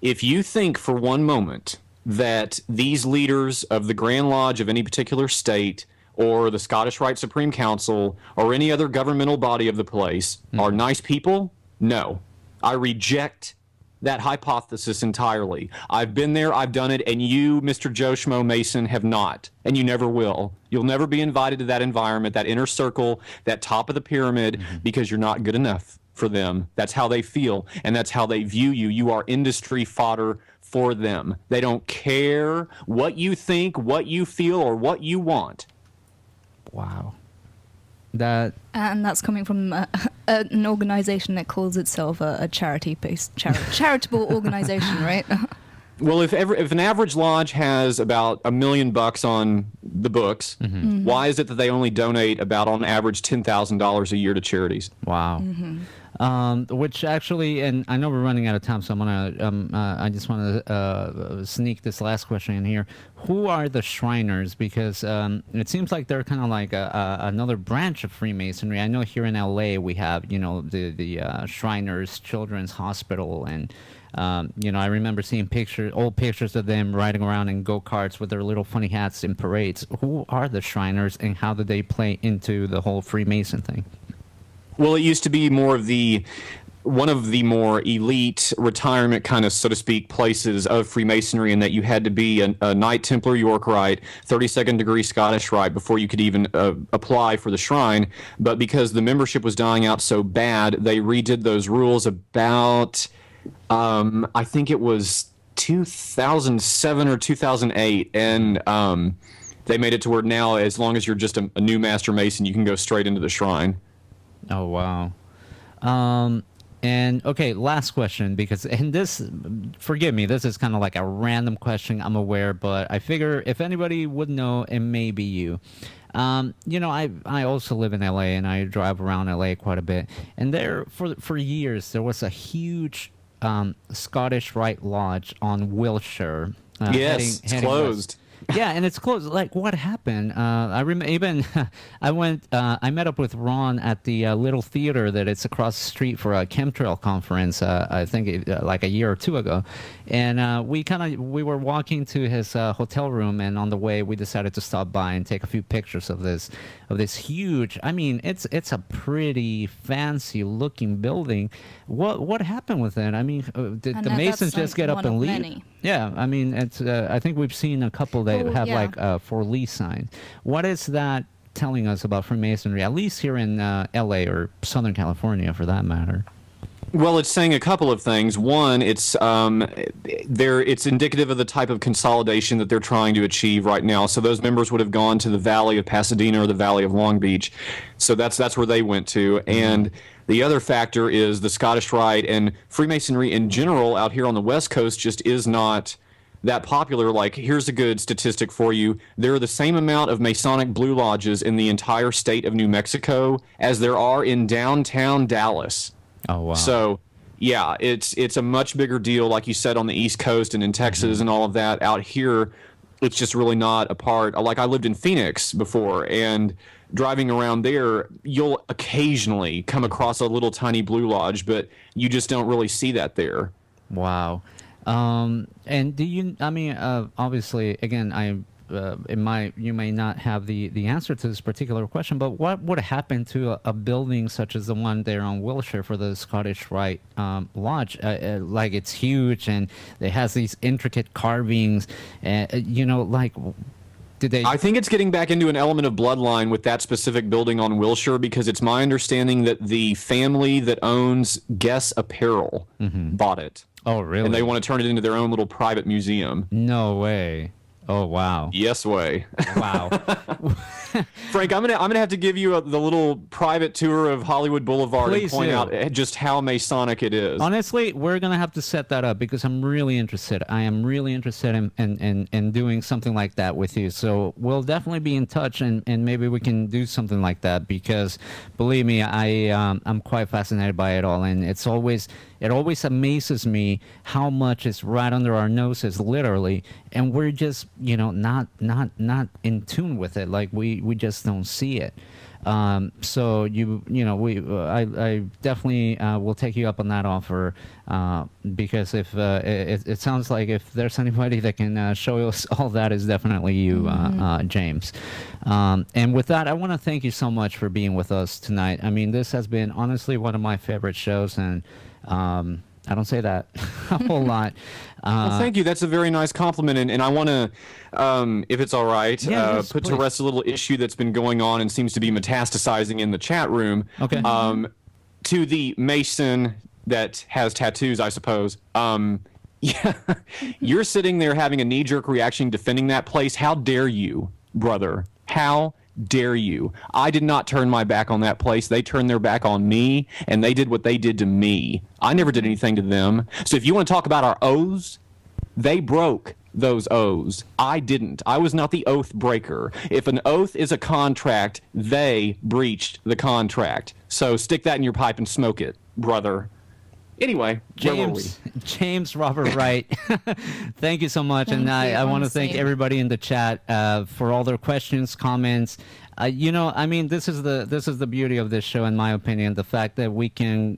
If you think for one moment that these leaders of the Grand Lodge of any particular state or the Scottish Rite Supreme Council or any other governmental body of the place are nice people, no. I reject that hypothesis entirely. I've been there, I've done it, and you, Mr. Joe Schmo Mason, have not, and you never will. You'll never be invited to that environment, that inner circle, that top of the pyramid, because you're not good enough for them. That's how they feel, and that's how they view you. You are industry fodder for them. They don't care what you think, what you feel, or what you want. Wow. And that's coming from an organization that calls itself a charity-based charitable organization, right? Well, if an average lodge has about $1 million on the books, why is it that they only donate about on average $10,000 a year to charities? Wow. Which actually, and I know we're running out of time, so I'm gonna. I just want to sneak this last question in here. Who are the Shriners? Because it seems like they're kind of like another branch of Freemasonry. I know here in LA we have, the Shriners Children's Hospital, and I remember seeing old pictures of them riding around in go-karts with their little funny hats in parades. Who are the Shriners, and how do they play into the whole Freemason thing? Well, it used to be one of the more elite retirement kind of, so to speak, places of Freemasonry, in that you had to be a Knight Templar York Rite, 32nd degree Scottish Rite before you could even apply for the shrine. But because the membership was dying out so bad, they redid those rules about, I think it was 2007 or 2008, and they made it to where now, as long as you're just a new Master Mason, you can go straight into the shrine. Oh, wow. And okay, last question, because, and this, forgive me, this is kind of like a random question, I'm aware, but I figure if anybody would know, it may be you. I also live in LA, and I drive around LA quite a bit, and there, for years, there was a huge Scottish Rite Lodge on Wilshire, Yes, it's closed. Yeah, and it's closed. Like, what happened? I remember even I met up with Ron at the little theater that it's across the street for a chemtrail conference. I think like a year or two ago, and we were walking to his hotel room, and on the way we decided to stop by and take a few pictures of this huge. I mean, it's a pretty fancy looking building. What happened with it? I mean, did the Masons just get up and leave? Many. Yeah, I mean, it's. I think we've seen a couple that have like for lease signs. What is that telling us about Freemasonry? At least here in L.A. or Southern California, for that matter. Well, it's saying a couple of things. One, it's indicative of the type of consolidation that they're trying to achieve right now. So those members would have gone to the Valley of Pasadena or the Valley of Long Beach. So that's where they went to. And the other factor is the Scottish Rite and Freemasonry in general out here on the West Coast just is not that popular. Like, here's a good statistic for you. There are the same amount of Masonic Blue Lodges in the entire state of New Mexico as there are in downtown Dallas. Oh, wow. So, yeah, it's a much bigger deal, like you said, on the East Coast and in Texas and all of that. Out here, it's just really not a part. Like, I lived in Phoenix before, and driving around there, you'll occasionally come across a little tiny Blue Lodge, but you just don't really see that there. Wow. And do you, I mean, obviously, again, you may not have the answer to this particular question, but what would happen to a building such as the one there on Wilshire for the Scottish Rite Lodge? Like, it's huge and it has these intricate carvings, like, did they... I think it's getting back into an element of bloodline with that specific building on Wilshire, because it's my understanding that the family that owns Guess Apparel bought it. Oh, really? And they want to turn it into their own little private museum. No way. Oh, wow. Yes way. Wow. Frank, I'm gonna have to give you the little private tour of Hollywood Boulevard and point out just how Masonic it is. Honestly, we're gonna have to set that up because I'm really interested. I am really interested in doing something like that with you. So we'll definitely be in touch, and maybe we can do something like that, because believe me, I'm quite fascinated by it all, and it always amazes me how much is right under our noses, literally, and we're just not in tune with it. Like, we just don't see it. So I definitely will take you up on that offer, because if it sounds like if there's anybody that can show us all that, is definitely you, James. And with that, I want to thank you so much for being with us tonight. I mean, this has been honestly one of my favorite shows, and I don't say that a whole lot. Well, thank you. That's a very nice compliment. And I want to, if it's all right, put to rest a little issue that's been going on and seems to be metastasizing in the chat room. Okay. To the Mason that has tattoos, I suppose. Yeah, you're sitting there having a knee-jerk reaction defending that place. How dare you, brother? How dare you? I did not turn my back on that place. They turned their back on me, and they did what they did to me. I never did anything to them. So if you want to talk about our oaths, they broke those oaths. I didn't. I was not the oath breaker. If an oath is a contract, they breached the contract. So stick that in your pipe and smoke it, brother. Anyway, James Robert Wright, thank you so much. And I want to thank everybody in the chat for all their questions, comments. I mean, this is the beauty of this show, in my opinion, the fact that we can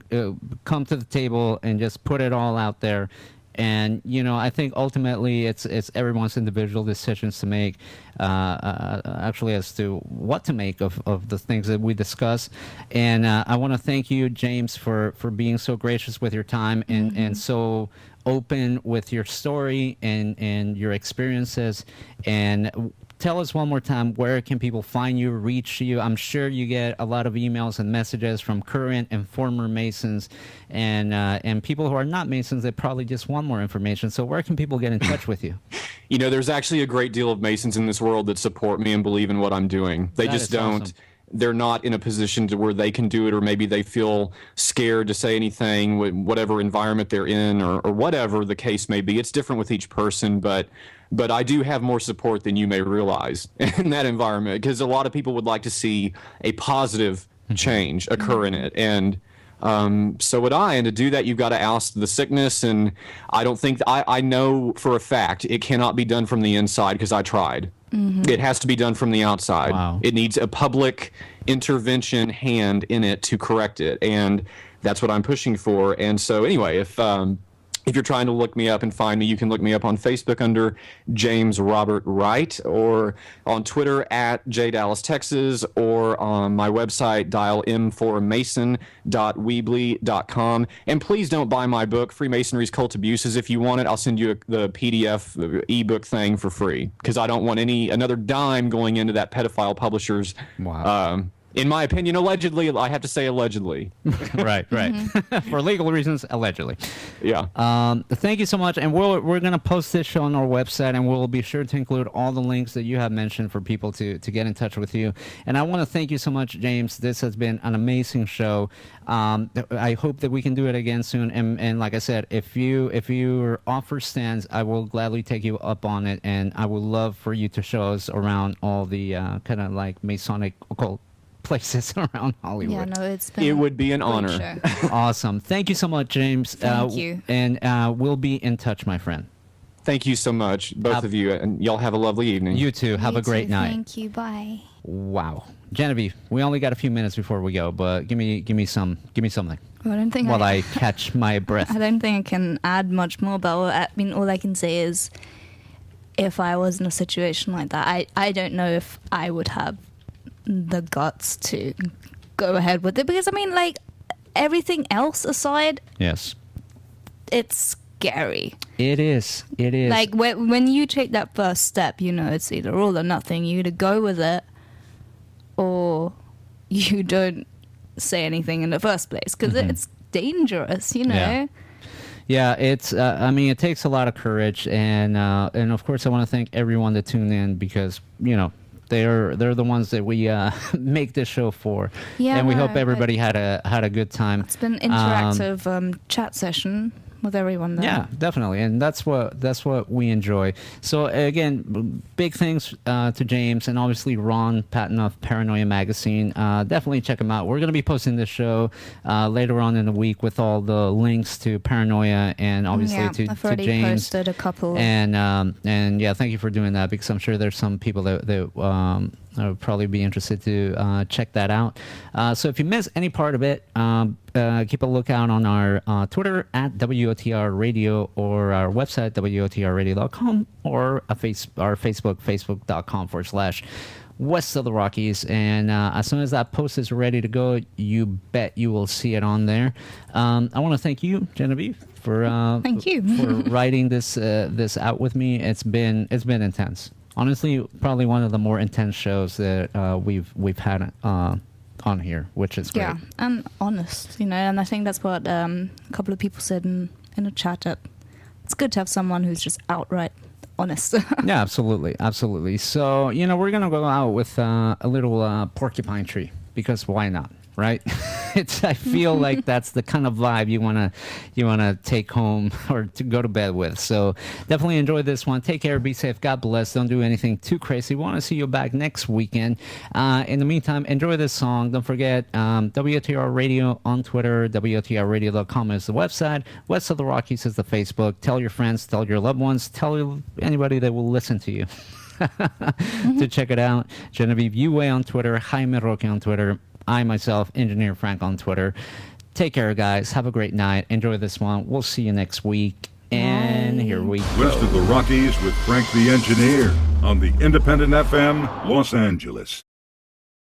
come to the table and just put it all out there. And, I think ultimately it's everyone's individual decisions to make, actually, as to what to make of the things that we discuss. And I want to thank you, James, for being so gracious with your time and so open with your story and your experiences. And tell us one more time, where can people find you, reach you? I'm sure you get a lot of emails and messages from current and former Masons and people who are not Masons that probably just want more information. So where can people get in touch with you? There's actually a great deal of Masons in this world that support me and believe in what I'm doing. They just don't. Awesome. They're not in a position to where they can do it, or maybe they feel scared to say anything, whatever environment they're in, or whatever the case may be. It's different with each person, but I do have more support than you may realize in that environment, because a lot of people would like to see a positive change occur in it. And So would I. And to do that, you've got to oust the sickness. And I don't think I know for a fact it cannot be done from the inside because I tried. It has to be done from the outside. Wow. It needs a public intervention hand in it to correct it. And that's what I'm pushing for. And so anyway, if you're trying to look me up and find me, you can look me up on Facebook under James Robert Wright, or on Twitter at JDallasTexas, or on my website, dial m4mason.weebly.com. And please don't buy my book, Freemasonry's Cult Abuses. If you want it, I'll send you the PDF, the ebook thing for free, because I don't want another dime going into that pedophile publisher's. Wow. In my opinion, allegedly, I have to say allegedly. Right. For legal reasons, allegedly. Yeah. Thank you so much. And we're going to post this show on our website, and we'll be sure to include all the links that you have mentioned for people to get in touch with you. And I want to thank you so much, James. This has been an amazing show. I hope that we can do it again soon. And like I said, if your offer stands, I will gladly take you up on it. And I would love for you to show us around all the kind of like Masonic occult places around Hollywood. Yeah, no, it would be an honor. Show. Awesome. Thank you so much, James. Thank you. And we'll be in touch, my friend. Thank you so much, both of you, and y'all have a lovely evening. You too. Have a great night. Thank you. Bye. Wow. Genevieve, we only got a few minutes before we go, but give me something. Well, I don't think while I catch my breath. I don't think I can add much more, but all I can say is, if I was in a situation like that, I don't know if I would have the guts to go ahead with it, because like everything else aside, Yes. it's scary. It is. Like when you take that first step, it's either all or nothing. You either go with it or you don't say anything in the first place, because it's dangerous, Yeah, it's. It takes a lot of courage, and of course, I want to thank everyone that tuned in, because they're the ones that we make this show for. Yeah, and we hope everybody had a good time. It's been an interactive chat session with everyone there. Yeah, definitely, and that's what we enjoy. So again, big thanks to James, and obviously Ron Patton of Paranoia Magazine. Definitely check him out. We're going to be posting this show later on in the week with all the links to Paranoia, and obviously I've to already James. posted a couple. And yeah, thank you for doing that, because I'm sure there's some people that would probably be interested to check that out. So if you miss any part of it, keep a lookout on our Twitter at WoTRradio, or our website, WoTRradio.com, or our Facebook, facebook.com/West of the Rockies. And as soon as that post is ready to go, you bet you will see it on there. I want to thank you, Genevieve, for Thank you. for writing this out with me. It's been intense. Honestly, probably one of the more intense shows that we've had on here, which is great. Yeah, and honest, and I think that's what a couple of people said in a chat. That it's good to have someone who's just outright honest. Yeah, absolutely. So we're gonna go out with a little porcupine tree, because why not? Right? I feel like that's the kind of vibe you wanna take home or to go to bed with. So definitely enjoy this one. Take care, be safe, God bless. Don't do anything too crazy. We want to see you back next weekend. In the meantime, enjoy this song. Don't forget WOTR Radio on Twitter. WOTRradio.com is the website. West of the Rockies is the Facebook. Tell your friends, tell your loved ones, tell anybody that will listen to you to check it out. Genevieve Yue on Twitter. Jaime Roque on Twitter. I myself, Engineer Frank on Twitter. Take care, guys. Have a great night. Enjoy this one. We'll see you next week. And here we go. West of the Rockies with Frank the Engineer on the Independent FM, Los Angeles.